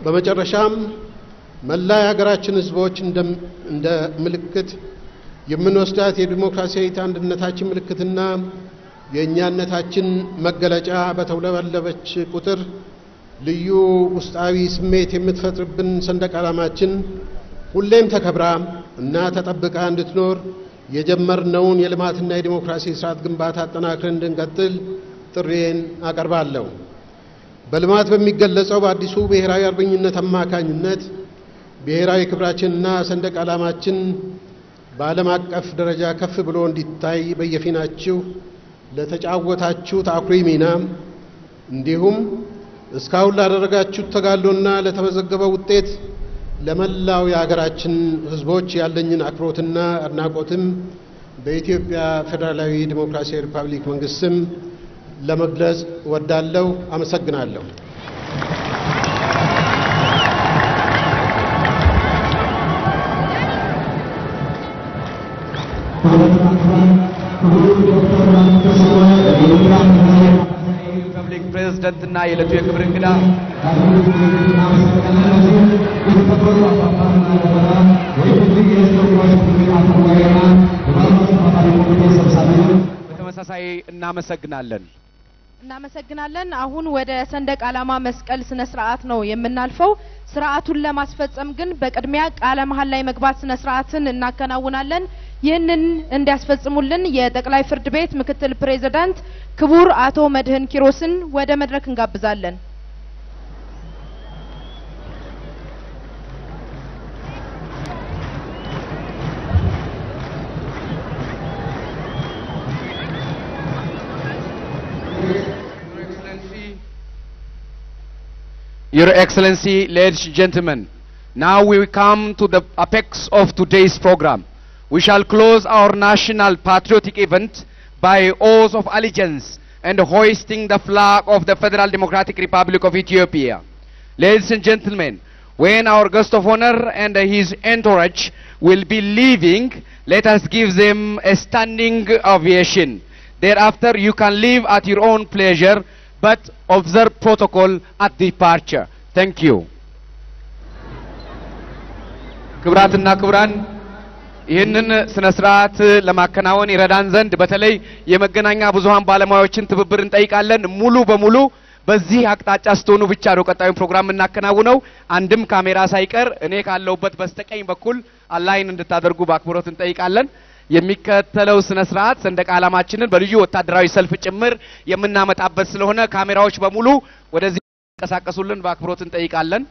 በመጨረሻም መላ የሀገራችን ሕዝቦች እንደ ምልክት የምንወስዳት የዲሞክራሲያዊ አንድነታችን ምልክትና የእኛነታችን መገለጫ በተውለበለበች ቁጥር ልዩ ውስጣዊ ስሜት የምትፈጥርብን ሰንደቅ ዓላማችን ሁሌም ተከብራ እና ተጠብቃ እንድትኖር የጀመርነውን የልማትና የዲሞክራሲ ስርዓት ግንባታ አጠናክረን እንድንቀጥል ጥሪዬን አቀርባለሁ። በልማት በሚገለጸው በአዲሱ ብሔራዊ አርበኝነት አማካኝነት ብሔራዊ ክብራችንና ሰንደቅ ዓላማችን በዓለም አቀፍ ደረጃ ከፍ ብሎ እንዲታይ በየፊናችሁ ለተጫወታችሁት አኩሪ ሚና እንዲሁም እስካሁን ላደረጋችሁት ተጋድሎና ለተመዘገበው ውጤት ለመላው የሀገራችን ህዝቦች ያለኝን አክብሮትና አድናቆትም በኢትዮጵያ ፌዴራላዊ ዲሞክራሲያዊ ሪፐብሊክ መንግስት ስም ለመግለጽ እወዳለሁ። አመሰግናለሁ። ሪፐብሊክ ፕሬዝዳንትና የዕለቱ የክብር እንግዳ በተመሳሳይ እናመሰግናለን። አሁን ወደ ሰንደቅ ዓላማ መስቀል ስነ ስርዓት ነው የምናልፈው። ስርዓቱን ለማስፈጸም ግን በቅድሚያ ቃለ መሐላ ላይ መግባት ስነ ስርዓትን እናከናውናለን። ይህንን እንዲያስፈጽሙልን የጠቅላይ ፍርድ ቤት ምክትል ፕሬዝዳንት ክቡር አቶ መድህን ኪሮስን ወደ መድረክ እንጋብዛለን። Your Excellency, ladies and gentlemen, now we come to the apex of today's program. We shall close our national patriotic event by oath of allegiance and hoisting the flag of the Federal Democratic Republic of Ethiopia. Ladies and gentlemen, when our guest of honor and his entourage will be leaving, let us give them a standing ovation. Thereafter, you can leave at your own pleasure, but observe protocol at departure. Thank you. ክብራትና ክብራን ይህንን ስነ ስርዓት ለማከናወን ይረዳን ዘንድ በተለይ የመገናኛ ብዙሃን ባለሙያዎችን ትብብር እንጠይቃለን። ሙሉ በሙሉ በዚህ አቅጣጫ ስትሆኑ ብቻ ነው ቀጣዩን ፕሮግራም እናከናውነው። አንድም ካሜራ ሳይቀር እኔ ካለውበት በስተቀኝ በኩል አላይን እንድታደርጉ በአክብሮት እንጠይቃለን። የሚከተለው ስነ ስርዓት ሰንደቅ ዓላማችንን በልዩ ወታደራዊ ሰልፍ ጭምር የምናመጣበት ስለሆነ ካሜራዎች በሙሉ ወደዚህ ተንቀሳቀሱልን በአክብሮት እንጠይቃለን።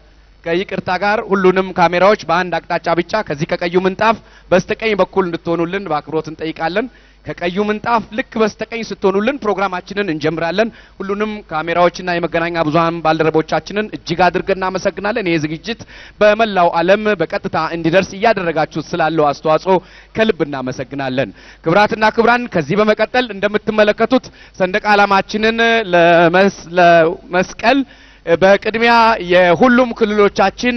ከይቅርታ ጋር ሁሉንም ካሜራዎች በአንድ አቅጣጫ ብቻ ከዚህ ከቀዩ ምንጣፍ በስተቀኝ በኩል እንድትሆኑልን በአክብሮት እንጠይቃለን። ከቀዩ ምንጣፍ ልክ በስተቀኝ ስትሆኑልን ፕሮግራማችንን እንጀምራለን። ሁሉንም ካሜራዎችና የመገናኛ ብዙሃን ባልደረቦቻችንን እጅግ አድርገን እናመሰግናለን። ይህ ዝግጅት በመላው ዓለም በቀጥታ እንዲደርስ እያደረጋችሁ ስላለው አስተዋጽኦ ከልብ እናመሰግናለን። ክብራትና ክብራን ከዚህ በመቀጠል እንደምትመለከቱት ሰንደቅ ዓላማችንን ለመስቀል በቅድሚያ የሁሉም ክልሎቻችን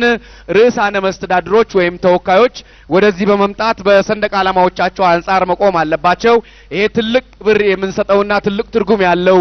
ርዕሳነ መስተዳድሮች ወይም ተወካዮች ወደዚህ በመምጣት በሰንደቅ ዓላማዎቻቸው አንጻር መቆም አለባቸው። ይሄ ትልቅ ብር የምንሰጠውና ትልቅ ትርጉም ያለው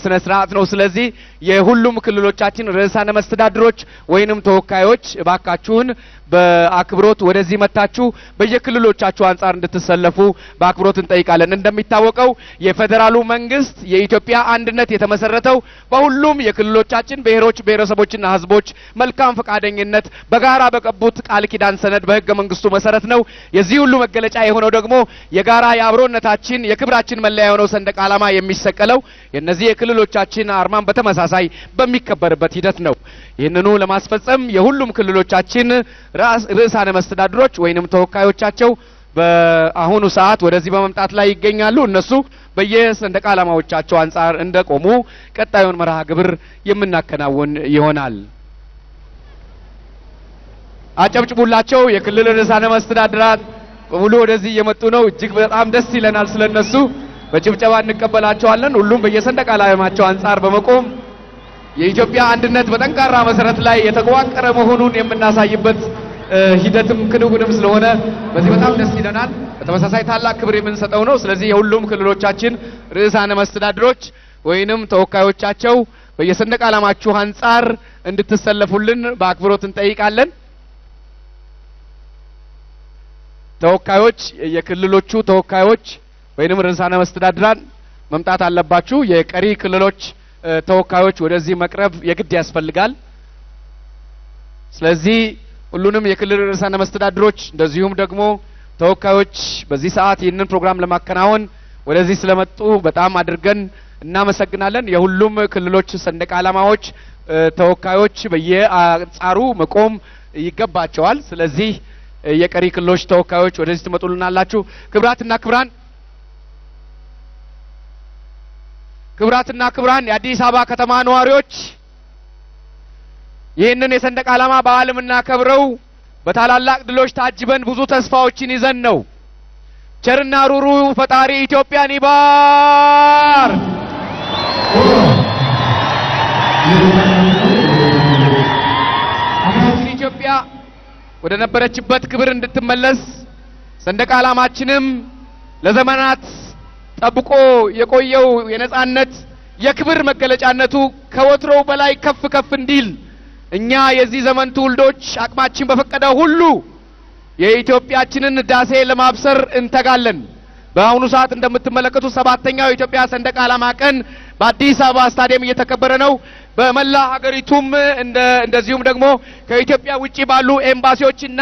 ስነ ስርዓት ነው። ስለዚህ የሁሉም ክልሎቻችን ርዕሳነ መስተዳድሮች ወይንም ተወካዮች እባካችሁን በአክብሮት ወደዚህ መጣችሁ በየክልሎቻችሁ አንጻር እንድትሰለፉ በአክብሮት እንጠይቃለን። እንደሚታወቀው የፌደራሉ መንግስት የኢትዮጵያ አንድነት የተመሰረተው በሁሉም የክልሎቻችን ብሔሮች ብሔረሰቦችና ህዝቦች መልካም ፈቃደኝነት በጋራ በቀቡት ቃል ኪዳን ሰነድ በህገ መንግስቱ መሰረት ነው። የዚህ ሁሉ መገለጫ የሆነው ደግሞ የጋራ የአብሮነታችን የክብራችን መለያ የሆነው ሰንደቅ ዓላማ የሚሰቀለው የነዚህ የክልሎቻችን አርማን በተመሳሳይ በሚከበርበት ሂደት ነው። ይህንኑ ለማስፈጸም የሁሉም ክልሎቻችን ርዕሳነ መስተዳድሮች ወይንም ተወካዮቻቸው በአሁኑ ሰዓት ወደዚህ በመምጣት ላይ ይገኛሉ። እነሱ በየሰንደቅ ዓላማዎቻቸው አንጻር እንደቆሙ ቀጣዩን መርሃ ግብር የምናከናውን ይሆናል። አጨብጭቡላቸው። የክልል ርዕሳነ መስተዳድራት በሙሉ ወደዚህ እየመጡ ነው። እጅግ በጣም ደስ ይለናል። ስለነሱ በጭብጨባ እንቀበላቸዋለን። ሁሉም በየሰንደቅ ዓላማቸው አንጻር በመቆም የኢትዮጵያ አንድነት በጠንካራ መሰረት ላይ የተዋቀረ መሆኑን የምናሳይበት ሂደትም ክንውንም ስለሆነ በዚህ በጣም ደስ ይለናል። በተመሳሳይ ታላቅ ክብር የምንሰጠው ነው። ስለዚህ የሁሉም ክልሎቻችን ርዕሳነ መስተዳድሮች ወይንም ተወካዮቻቸው በየሰንደቅ ዓላማችሁ አንጻር እንድትሰለፉልን በአክብሮት እንጠይቃለን። ተወካዮች የክልሎቹ ተወካዮች ወይንም ርዕሳነ መስተዳድራን መምጣት አለባችሁ። የቀሪ ክልሎች ተወካዮች ወደዚህ መቅረብ የግድ ያስፈልጋል። ስለዚህ ሁሉንም የክልል ርዕሳነ መስተዳድሮች እንደዚሁም ደግሞ ተወካዮች በዚህ ሰዓት ይህንን ፕሮግራም ለማከናወን ወደዚህ ስለመጡ በጣም አድርገን እናመሰግናለን። የሁሉም ክልሎች ሰንደቅ ዓላማዎች ተወካዮች በየአንጻሩ መቆም ይገባቸዋል። ስለዚህ የቀሪ ክልሎች ተወካዮች ወደዚህ ትመጡልናላችሁ። ክብራትና ክብራን የአዲስ አበባ ከተማ ነዋሪዎች ይህንን የሰንደቅ ዓላማ በዓል የምናከብረው በታላላቅ ድሎች ታጅበን ብዙ ተስፋዎችን ይዘን ነው። ቸርና ሩሩ ፈጣሪ ኢትዮጵያን ይባር። ሀገራችን ኢትዮጵያ ወደ ነበረችበት ክብር እንድትመለስ ሰንደቅ ዓላማችንም ለዘመናት ጠብቆ የቆየው የነጻነት የክብር መገለጫነቱ ከወትሮው በላይ ከፍ ከፍ እንዲል እኛ የዚህ ዘመን ትውልዶች አቅማችን በፈቀደው ሁሉ የኢትዮጵያችንን ዳሴ ለማብሰር እንተጋለን። በአሁኑ ሰዓት እንደምትመለከቱት 7ኛው የኢትዮጵያ ሰንደቅ ዓላማ ቀን በአዲስ አበባ ስታዲየም እየተከበረ ነው። በመላ ሀገሪቱም እንደዚሁም ደግሞ ከኢትዮጵያ ውጪ ባሉ ኤምባሲዎችና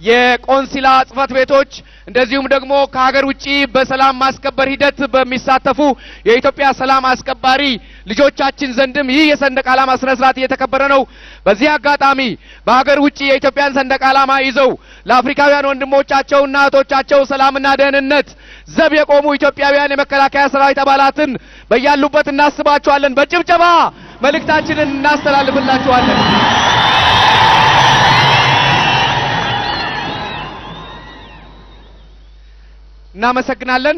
የቆንሲላ ጽፈት ቤቶች እንደዚሁም ደግሞ ከሀገር ውጪ በሰላም ማስከበር ሂደት በሚሳተፉ የኢትዮጵያ ሰላም አስከባሪ ልጆቻችን ዘንድም ይህ የሰንደቅ ዓላማ ስነ ስርዓት እየተከበረ ነው። በዚህ አጋጣሚ በሀገር ውጪ የኢትዮጵያን ሰንደቅ ዓላማ ይዘው ለአፍሪካውያን ወንድሞቻቸውና እህቶቻቸው ሰላምና ደህንነት ዘብ የቆሙ ኢትዮጵያውያን የመከላከያ ሰራዊት አባላትን በያሉበት እናስባቸዋለን። በጭብጨባ መልእክታችንን እናስተላልፍላቸዋለን። እናመሰግናለን።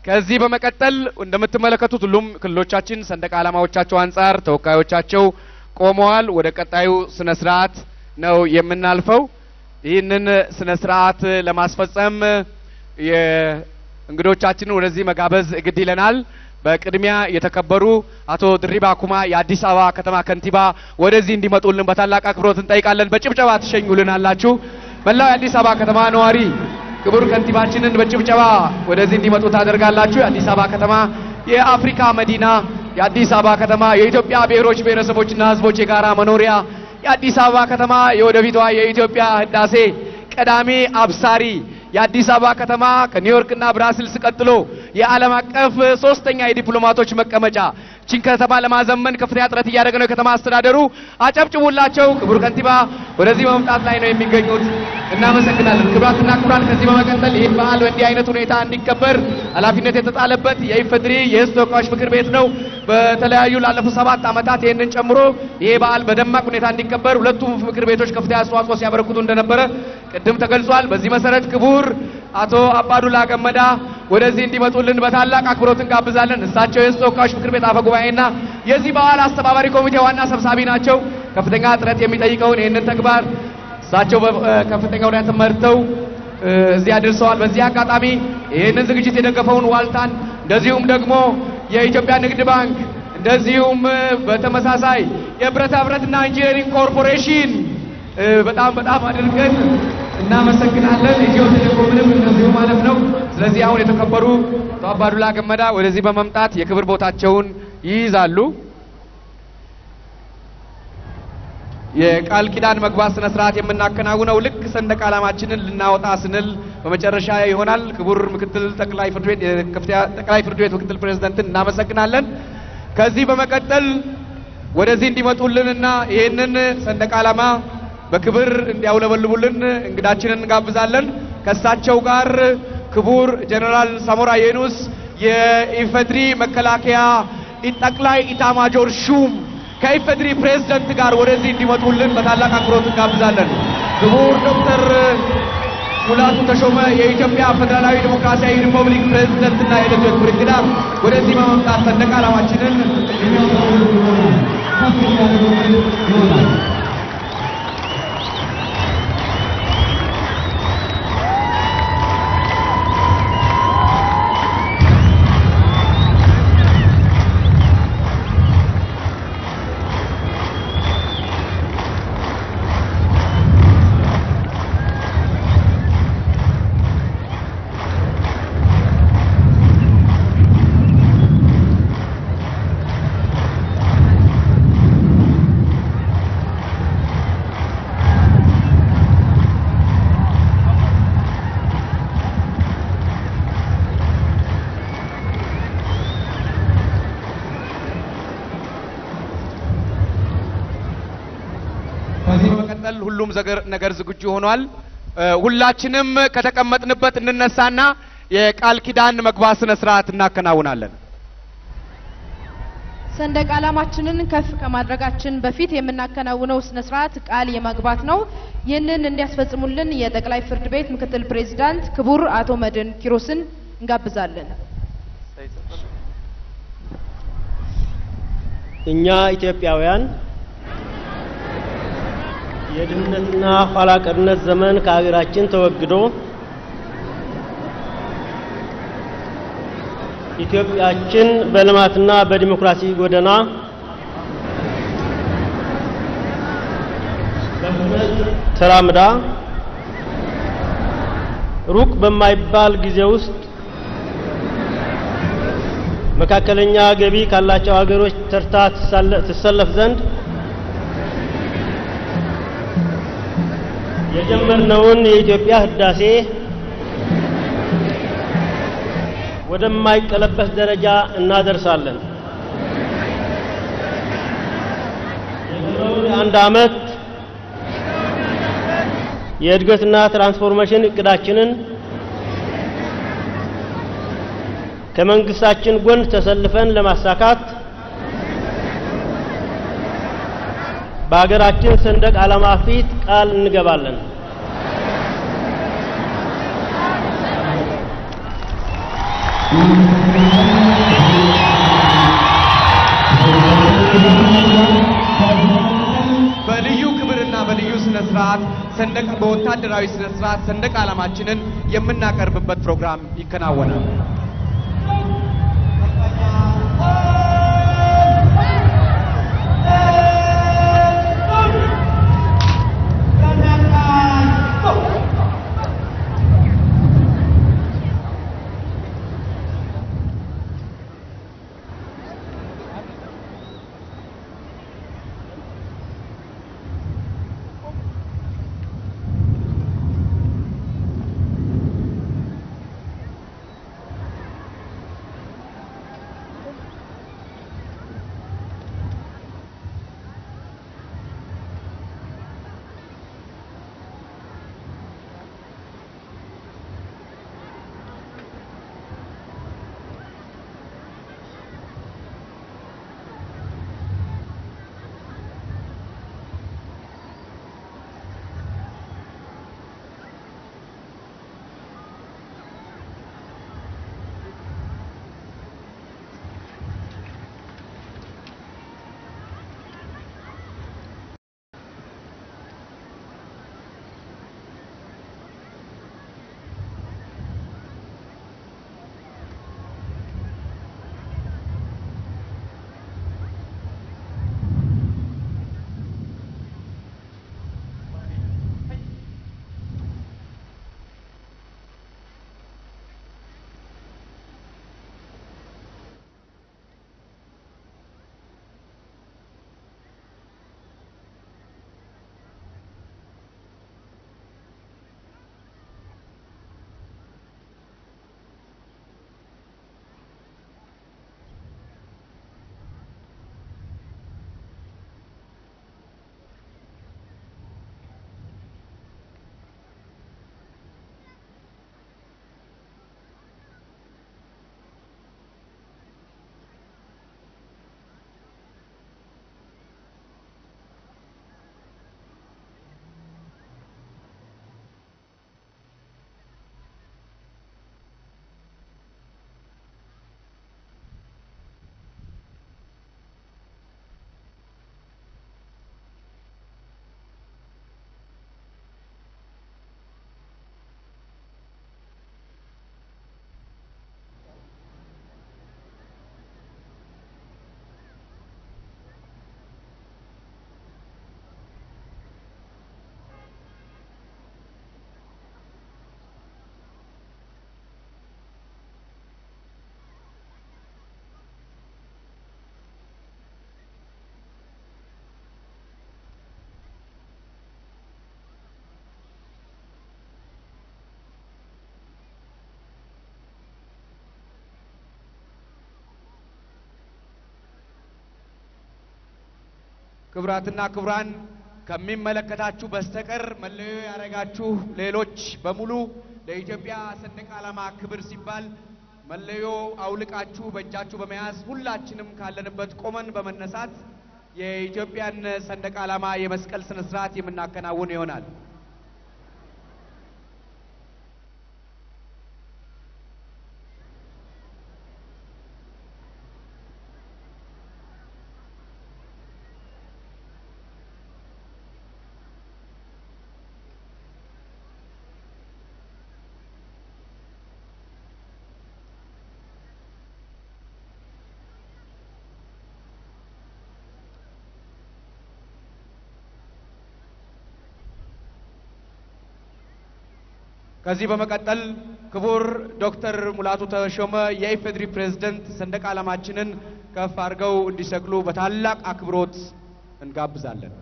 ከዚህ በመቀጠል እንደምትመለከቱት ሁሉም ክልሎቻችን ሰንደቅ ዓላማዎቻቸው አንጻር ተወካዮቻቸው ቆመዋል። ወደ ቀጣዩ ስነ ስርዓት ነው የምናልፈው። ይህንን ስነ ስርዓት ለማስፈጸም የእንግዶቻችንን ወደዚህ መጋበዝ ግድ ይለናል። በቅድሚያ የተከበሩ አቶ ድሪባ ኩማ የአዲስ አበባ ከተማ ከንቲባ ወደዚህ እንዲመጡልን በታላቅ አክብሮት እንጠይቃለን። በጭብጨባ ትሸኙልናላችሁ። መላው የአዲስ አበባ ከተማ ነዋሪ ክቡር ከንቲባችንን በጭብጨባ ወደዚህ እንዲመጡ ታደርጋላችሁ። የአዲስ አበባ ከተማ የአፍሪካ መዲና፣ የአዲስ አበባ ከተማ የኢትዮጵያ ብሔሮች ብሔረሰቦችና ሕዝቦች የጋራ መኖሪያ፣ የአዲስ አበባ ከተማ የወደፊቷ የኢትዮጵያ ህዳሴ ቀዳሚ አብሳሪ፣ የአዲስ አበባ ከተማ ከኒውዮርክና ብራስልስ ቀጥሎ የዓለም አቀፍ ሶስተኛ የዲፕሎማቶች መቀመጫ፣ ቺን ከተማ ለማዘመን ከፍተኛ ጥረት እያደረገ ነው የከተማ አስተዳደሩ። አጨብጭቡላቸው። ክቡር ከንቲባ ወደዚህ በመምጣት ላይ ነው የሚገኙት። እናመሰግናለን። ክቡራትና ክቡራን፣ ከዚህ በመቀጠል ይህ በዓል በእንዲህ አይነት ሁኔታ እንዲከበር ኃላፊነት የተጣለበት የኢፌዴሪ የሕዝብ ተወካዮች ምክር ቤት ነው። በተለያዩ ላለፉት 7 ዓመታት ይህንን ጨምሮ ይሄ በዓል በደማቅ ሁኔታ እንዲከበር ሁለቱም ምክር ቤቶች ከፍተኛ አስተዋጽኦ ሲያበረክቱ እንደነበረ ቅድም ተገልጿል። በዚህ መሰረት ክቡር አቶ አባዱላ ገመዳ ወደዚህ እንዲመጡልን በታላቅ አክብሮት እንጋብዛለን። እሳቸው የሕዝብ ተወካዮች ምክር ቤት አፈ ጉባኤና የዚህ በዓል አስተባባሪ ኮሚቴ ዋና ሰብሳቢ ናቸው። ከፍተኛ ጥረት የሚጠይቀውን ይህንን ተግባር እሳቸው በከፍተኛ ሁኔታ ተመርተው እዚህ አድርሰዋል። በዚህ አጋጣሚ ይህንን ዝግጅት የደገፈውን ዋልታን እንደዚሁም ደግሞ የኢትዮጵያ ንግድ ባንክ እንደዚሁም በተመሳሳይ የብረታ ብረትና ኢንጂነሪንግ ኮርፖሬሽን በጣም አድርገን እናመሰግናለን። ኢትዮ ቴሌኮምንም እንደዚሁ ማለት ነው። ስለዚህ አሁን የተከበሩ አቶ አባዱላ ገመዳ ወደዚህ በመምጣት የክብር ቦታቸውን ይይዛሉ። የቃል ኪዳን መግባት ስነ ስርዓት የምናከናውነው ልክ ሰንደቅ ዓላማችንን ልናወጣ ስንል በመጨረሻ ይሆናል። ክቡር ምክትል ጠቅላይ ፍርድ ቤት የከፍተኛ ጠቅላይ ፍርድ ቤት ምክትል ፕሬዝዳንትን እናመሰግናለን። ከዚህ በመቀጠል ወደዚህ እንዲመጡልንና ይህንን ሰንደቅ ዓላማ በክብር እንዲያውለበልቡልን እንግዳችንን እንጋብዛለን። ከእሳቸው ጋር ክቡር ጀነራል ሳሞራ የኑስ የኢፌዴሪ መከላከያ ጠቅላይ ኢታማጆር ሹም ከኢፌዴሪ ፕሬዝዳንት ጋር ወደዚህ እንዲመጡልን በታላቅ አክብሮት እንጋብዛለን። ክቡር ዶክተር ሙላቱ ተሾመ የኢትዮጵያ ፌዴራላዊ ዲሞክራሲያዊ ሪፐብሊክ ፕሬዝዳንትና የዕለቱ ክብር እንግዳ ወደዚህ በመምጣት ሰንደቅ ዓላማችንን ሁሉም ነገር ዝግጁ ሆኗል። ሁላችንም ከተቀመጥንበት እንነሳና የቃል ኪዳን መግባት ስነ ስርዓት እናከናውናለን። ሰንደቅ ዓላማችንን ከፍ ከማድረጋችን በፊት የምናከናውነው ስነ ስርዓት ቃል የማግባት ነው። ይህንን እንዲያስፈጽሙልን የጠቅላይ ፍርድ ቤት ምክትል ፕሬዝዳንት ክቡር አቶ መድን ኪሮስን እንጋብዛለን። እኛ ኢትዮጵያውያን የድህነትና ኋላ ቀርነት ዘመን ከሀገራችን ተወግዶ ኢትዮጵያችን በልማትና በዲሞክራሲ ጎዳና ተራምዳ ሩቅ በማይባል ጊዜ ውስጥ መካከለኛ ገቢ ካላቸው ሀገሮች ተርታ ትሰለፍ ዘንድ የጀመርነውን የኢትዮጵያ ህዳሴ ወደማይቀለበስ ደረጃ እናደርሳለን። የአንድ ዓመት የእድገትና ትራንስፎርሜሽን እቅዳችንን ከመንግስታችን ጎን ተሰልፈን ለማሳካት በሀገራችን ሰንደቅ ዓላማ ፊት ቃል እንገባለን። በልዩ ክብርና በልዩ ስነ ስርዓት በወታደራዊ ስነ ስርዓት ሰንደቅ ዓላማችንን የምናቀርብበት ፕሮግራም ይከናወናል። ክብራትና ክብራን ከሚመለከታችሁ በስተቀር መለዮ ያረጋችሁ ሌሎች በሙሉ ለኢትዮጵያ ሰንደቅ ዓላማ ክብር ሲባል መለዮ አውልቃችሁ በእጃችሁ በመያዝ ሁላችንም ካለንበት ቆመን በመነሳት የኢትዮጵያን ሰንደቅ ዓላማ የመስቀል ስነ ስርዓት የምናከናውን ይሆናል። ከዚህ በመቀጠል ክቡር ዶክተር ሙላቱ ተሾመ የኢፌድሪ ፕሬዝዳንት ሰንደቅ ዓላማችንን ከፍ አድርገው እንዲሰቅሉ በታላቅ አክብሮት እንጋብዛለን።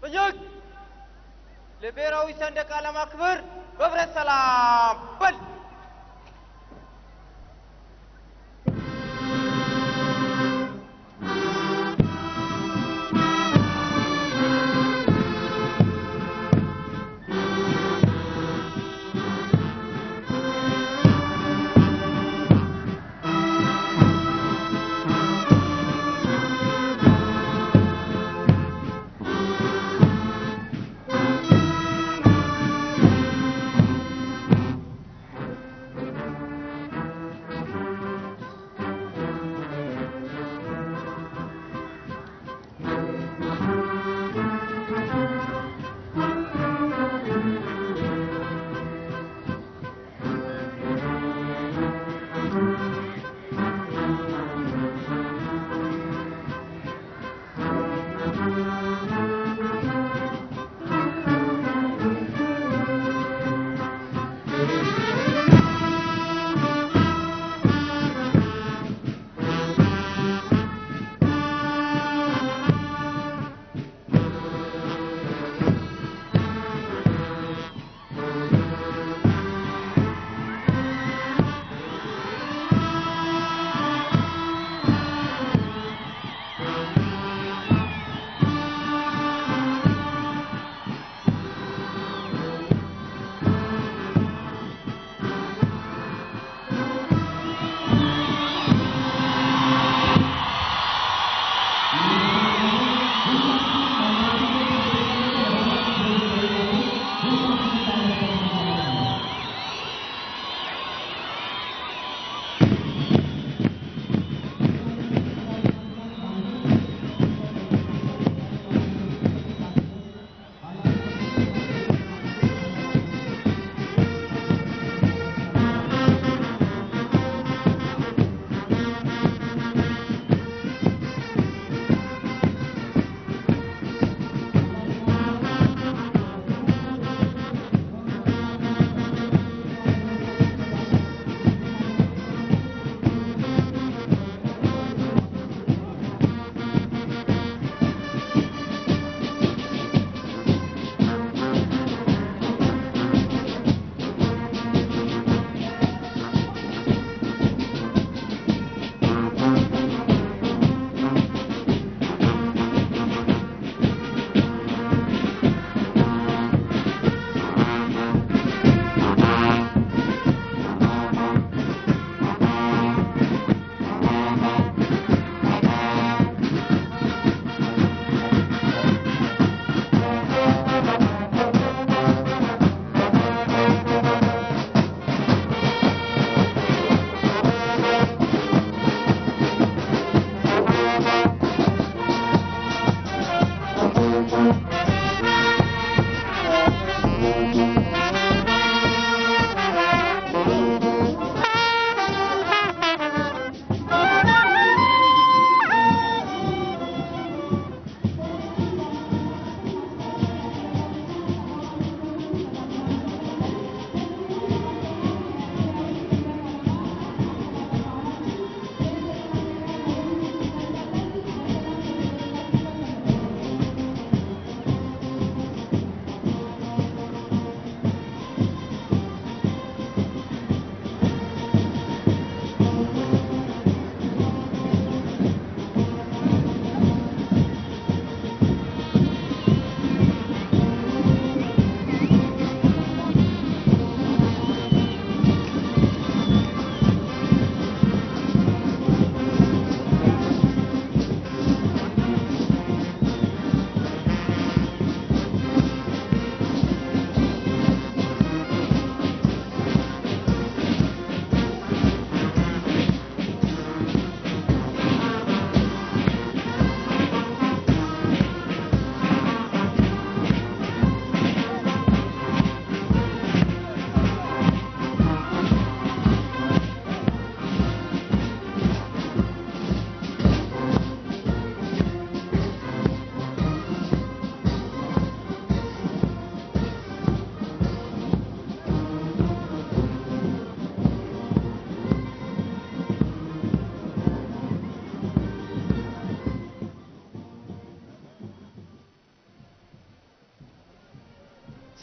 በጀግ ለብሔራዊ ሰንደቅ ዓላማ ክብር በህብረት ሰላም በል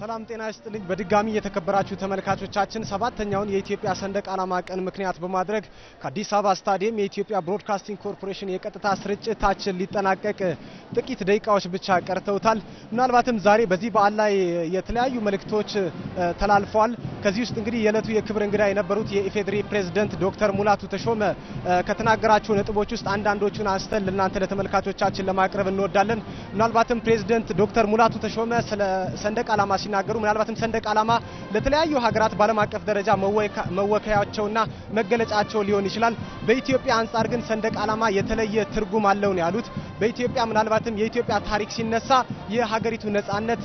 ሰላም ጤና ይስጥልኝ በድጋሚ የተከበራችሁ ተመልካቾቻችን ሰባተኛውን የኢትዮጵያ ሰንደቅ ዓላማ ቀን ምክንያት በማድረግ ከአዲስ አበባ ስታዲየም የኢትዮጵያ ብሮድካስቲንግ ኮርፖሬሽን የቀጥታ ስርጭታችን ሊጠናቀቅ ጥቂት ደቂቃዎች ብቻ ቀርተውታል። ምናልባትም ዛሬ በዚህ በዓል ላይ የተለያዩ መልእክቶች ተላልፈዋል። ከዚህ ውስጥ እንግዲህ የዕለቱ የክብር እንግዳ የነበሩት የኢፌዴሪ ፕሬዝዳንት ዶክተር ሙላቱ ተሾመ ከተናገራቸው ነጥቦች ውስጥ አንዳንዶቹን አንስተን ለእናንተ ለተመልካቾቻችን ለማቅረብ እንወዳለን። ምናልባትም ፕሬዝዳንት ዶክተር ሙላቱ ተሾመ ስለ ሰንደቅ ዓላማ ሲናገሩ ምናልባትም ሰንደቅ ዓላማ ለተለያዩ ሀገራት ባለም አቀፍ ደረጃ መወከያቸውና መገለጫቸው ሊሆን ይችላል። በኢትዮጵያ አንጻር ግን ሰንደቅ ዓላማ የተለየ ትርጉም አለው ነው ያሉት። በኢትዮጵያ ምናልባትም የኢትዮጵያ ታሪክ ሲነሳ የሀገሪቱ ነጻነት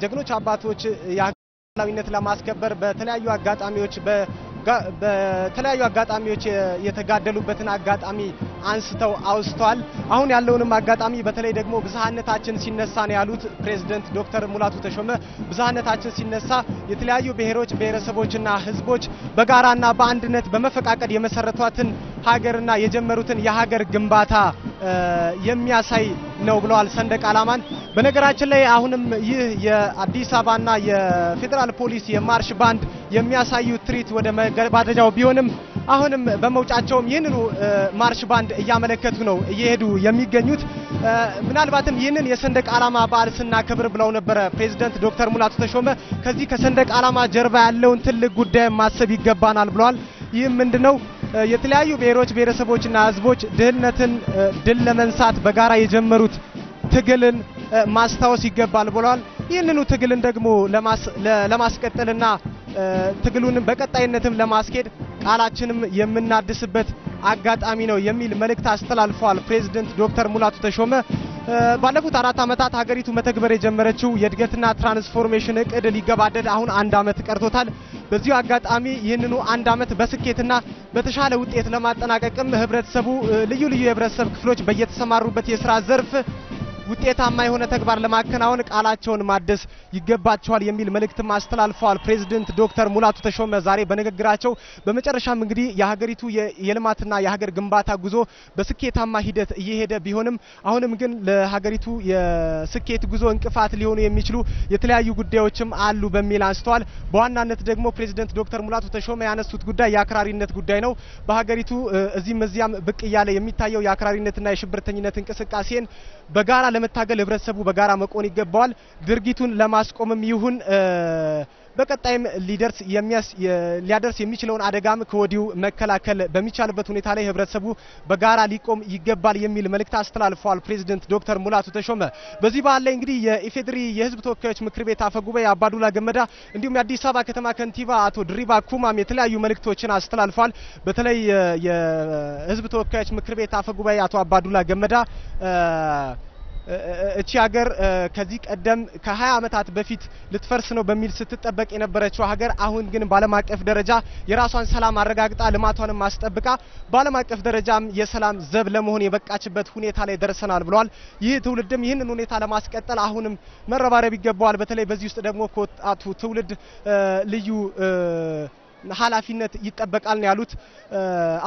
ጀግኖች አባቶች የሀገራዊነት ለማስከበር በተለያዩ አጋጣሚዎች የተጋደሉበትን አጋጣሚ አንስተው አውስተዋል። አሁን ያለውንም አጋጣሚ በተለይ ደግሞ ብዝሃነታችን ሲነሳ ነው ያሉት ፕሬዝዳንት ዶክተር ሙላቱ ተሾመ ብዝሃነታችን ሲነሳ የተለያዩ ብሔሮች ብሔረሰቦችና ህዝቦች በጋራና በአንድነት በመፈቃቀድ የመሰረቷትን ሀገርና የጀመሩትን የሀገር ግንባታ የሚያሳይ ነው ብለዋል ሰንደቅ ዓላማን። በነገራችን ላይ አሁንም ይህ የአዲስ አበባና የፌደራል ፖሊስ የማርሽ ባንድ የሚያሳዩ ትርኢት ወደ መገባደጃው ቢሆንም አሁንም በመውጫቸውም ይህንኑ ማርሽ ባንድ እያመለከቱ ነው እየሄዱ የሚገኙት። ምናልባትም ይህንን የሰንደቅ ዓላማ በዓል ስናከብር ብለው ነበረ ፕሬዝዳንት ዶክተር ሙላቱ ተሾመ ከዚህ ከሰንደቅ ዓላማ ጀርባ ያለውን ትልቅ ጉዳይ ማሰብ ይገባናል ብለዋል። ይህም ምንድነው? የተለያዩ ብሔሮች ብሔረሰቦችና ህዝቦች ድህነትን ድል ለመንሳት በጋራ የጀመሩት ትግልን ማስታወስ ይገባል ብለዋል። ይህንኑ ትግልን ደግሞ ለማስቀጠልና ትግሉን በቀጣይነትም ለማስኬድ ቃላችንም የምናድስበት አጋጣሚ ነው የሚል መልእክት አስተላልፈዋል ፕሬዝዳንት ዶክተር ሙላቱ ተሾመ። ባለፉት 4 ዓመታት ሀገሪቱ መተግበር የጀመረችው የእድገትና ትራንስፎርሜሽን እቅድ ሊገባደድ አሁን 1 ዓመት ቀርቶታል። በዚሁ አጋጣሚ ይህንኑ 1 ዓመት በስኬትና በተሻለ ውጤት ለማጠናቀቅም ህብረተሰቡ ልዩ የህብረተሰብ ክፍሎች በየተሰማሩበት የሥራ ዘርፍ ውጤታማ የሆነ ተግባር ለማከናወን ቃላቸውን ማደስ ይገባቸዋል የሚል መልእክትም አስተላልፈዋል ፕሬዝዳንት ዶክተር ሙላቱ ተሾመ ዛሬ በንግግራቸው። በመጨረሻም እንግዲህ የሀገሪቱ የልማትና የሀገር ግንባታ ጉዞ በስኬታማ ሂደት እየሄደ ቢሆንም አሁንም ግን ለሀገሪቱ የስኬት ጉዞ እንቅፋት ሊሆኑ የሚችሉ የተለያዩ ጉዳዮችም አሉ በሚል አንስተዋል። በዋናነት ደግሞ ፕሬዝዳንት ዶክተር ሙላቱ ተሾመ ያነሱት ጉዳይ የአክራሪነት ጉዳይ ነው። በሀገሪቱ እዚህም እዚያም ብቅ እያለ የሚታየው የአክራሪነትና የሽብርተኝነት እንቅስቃሴን በጋራ ለመታገል ህብረተሰቡ በጋራ መቆን ይገባዋል። ድርጊቱን ለማስቆምም ይሁን በቀጣይም ሊያደርስ የሚችለውን አደጋም ከወዲሁ መከላከል በሚቻልበት ሁኔታ ላይ ህብረተሰቡ በጋራ ሊቆም ይገባል የሚል መልእክት አስተላልፈዋል ፕሬዝዳንት ዶክተር ሙላቱ ተሾመ። በዚህ በዓል ላይ እንግዲህ የኢፌዴሪ የህዝብ ተወካዮች ምክር ቤት አፈጉባኤ አባዱላ ገመዳ እንዲሁም የአዲስ አበባ ከተማ ከንቲባ አቶ ድሪባ ኩማም የተለያዩ መልእክቶችን አስተላልፈዋል። በተለይ የህዝብ ተወካዮች ምክር ቤት አፈጉባኤ አቶ አባዱላ ገመዳ እቺ ሀገር ከዚህ ቀደም ከ20 ዓመታት በፊት ልትፈርስ ነው በሚል ስትጠበቅ የነበረችው ሀገር አሁን ግን ባለም አቀፍ ደረጃ የራሷን ሰላም አረጋግጣ ልማቷንም ማስጠብቃ ባለም አቀፍ ደረጃም የሰላም ዘብ ለመሆን የበቃችበት ሁኔታ ላይ ደርሰናል ብለዋል። ይህ ትውልድም ይህንን ሁኔታ ለማስቀጠል አሁንም መረባረብ ይገባዋል። በተለይ በዚህ ውስጥ ደግሞ ከወጣቱ ትውልድ ልዩ ኃላፊነት ይጠበቃል ነው ያሉት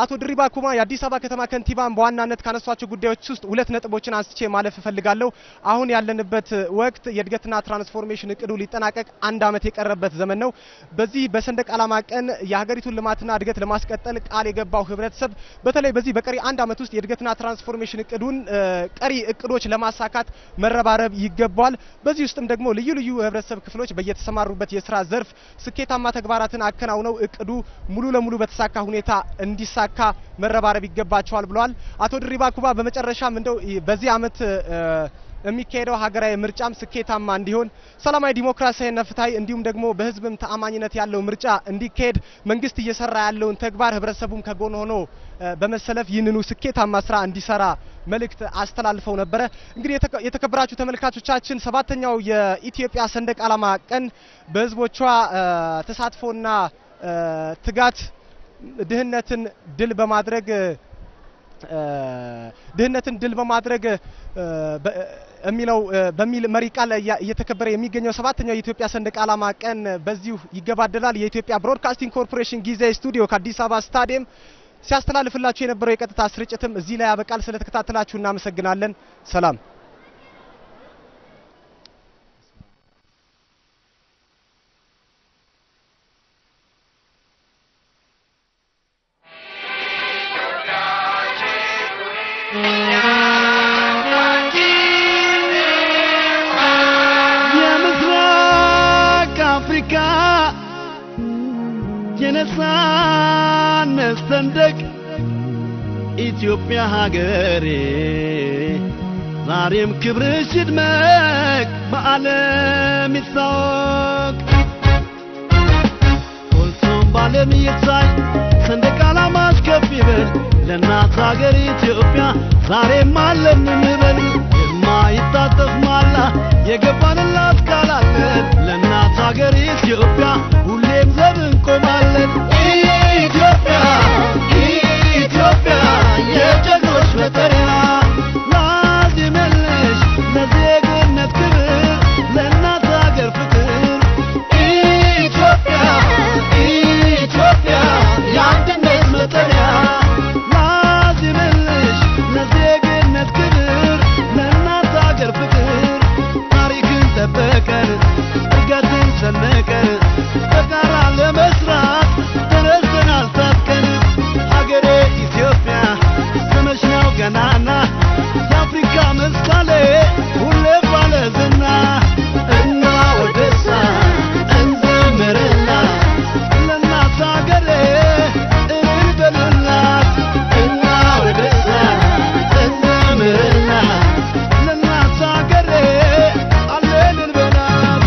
አቶ ድሪባ ኩማ። የአዲስ አበባ ከተማ ከንቲባን በዋናነት ካነሷቸው ጉዳዮች ውስጥ 2 ነጥቦችን አንስቼ ማለፍ እፈልጋለሁ። አሁን ያለንበት ወቅት የእድገትና ትራንስፎርሜሽን እቅዱ ሊጠናቀቅ 1 ዓመት የቀረበት ዘመን ነው። በዚህ በሰንደቅ ዓላማ ቀን የሀገሪቱን ልማትና እድገት ለማስቀጠል ቃል የገባው ህብረተሰብ በተለይ በዚህ በቀሪ 1 ዓመት ውስጥ የእድገትና ትራንስፎርሜሽን እቅዱን ቀሪ እቅዶች ለማሳካት መረባረብ ይገባዋል። በዚህ ውስጥም ደግሞ ልዩ ህብረተሰብ ክፍሎች በየተሰማሩበት የሥራ ዘርፍ ስኬታማ ተግባራትን አከናውነው እቅዱ ሙሉ ለሙሉ በተሳካ ሁኔታ እንዲሳካ መረባረብ ይገባቸዋል ብለዋል አቶ ድሪባ ኩባ። በመጨረሻም እንደው በዚህ ዓመት የሚካሄደው ሀገራዊ ምርጫም ስኬታማ እንዲሆን ሰላማዊ ዲሞክራሲያዊና ፍትሃዊ እንዲሁም ደግሞ በህዝብም ተአማኝነት ያለው ምርጫ እንዲካሄድ መንግስት እየሰራ ያለውን ተግባር ህብረተሰቡም ከጎን ሆኖ በመሰለፍ ይህንኑ ስኬታማ ስራ እንዲሰራ መልእክት አስተላልፈው ነበረ። እንግዲህ የተከበራችሁ ተመልካቾቻችን 7ኛው የኢትዮጵያ ሰንደቅ ዓላማ ቀን በህዝቦቿ ተሳትፎና ትጋት ድህነትን ድል በማድረግ በሚል መሪ ቃል እየተከበረ የሚገኘው 7ኛው የኢትዮጵያ ሰንደቅ ዓላማ ቀን በዚሁ ይገባደዳል። የኢትዮጵያ ብሮድካስቲንግ ኮርፖሬሽን ጊዜያዊ ስቱዲዮ ከአዲስ አበባ ስታዲየም ሲያስተላልፍላችሁ የነበረው የቀጥታ ስርጭትም እዚህ ላይ ያበቃል። ስለተከታተላችሁ እናመሰግናለን። ሰላም። የነጻነት ሰንደቅ ኢትዮጵያ ሀገሬ ዛሬም ክብርሽ ይድመቅ በዓለም ይታወቅ ሁሉም ባለም ይታይ ሰንደቅ ዓላማሽ ከፍ ይበል ለእናት ሀገር ኢትዮጵያ ዛሬም አለን እንበል የማይታጠፍ ማላ የገባንላት ቃል አለን ለእናት ሀገር ኢትዮጵያ ሁሌም ዘብ እንቆማለን ኢትዮጵያ ኢትዮጵያ የጀግኖች መጠሪያ ላዚምልሽ ለዜግነት ክብር ለእናት ሀገር ፍቅር ኢትዮጵያ ኢትዮጵያ የአንድነት መጠሪያ ላዚምልሽ ለዜግነት ክብር ለእናት ሀገር ፍቅር ታሪክን ጠበቀን እድገትን ሰነቀን በጋራ ለመስራት ተነስተናል ታጥቀን ሀገሬ ኢትዮጵያ ስምሽ ነው ገናና የአፍሪካ ምሳሌ ሁሌ ባለ ዝና እና ወደሳ እንዘምርላት ለእናት ሀገሬ እልል በሉላት እና ወደሳ እንዘምርላት ለእናት ሀገሬ አለን እንበላት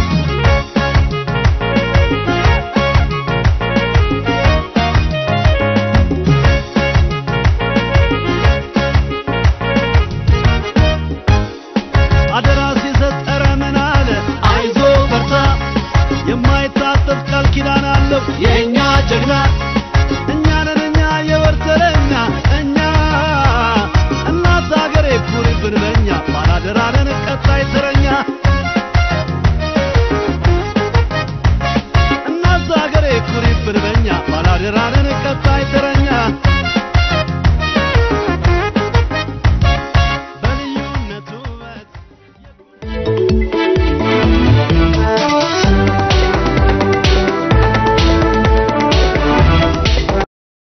አደራ ሲሰጠረ ምን አለ አይዞ በርታ የማይታጠፍ ቃል ኪዳን አለው የእኛ ጀግና እኛ ነን እኛ የወርተረኛ እኛ እናት ሀገሬ ኩሪብን በኛ ባላደራ ነን ቀጣይ ተረኛ እናት ሀገሬ ኩሪብን በኛ ባላደራ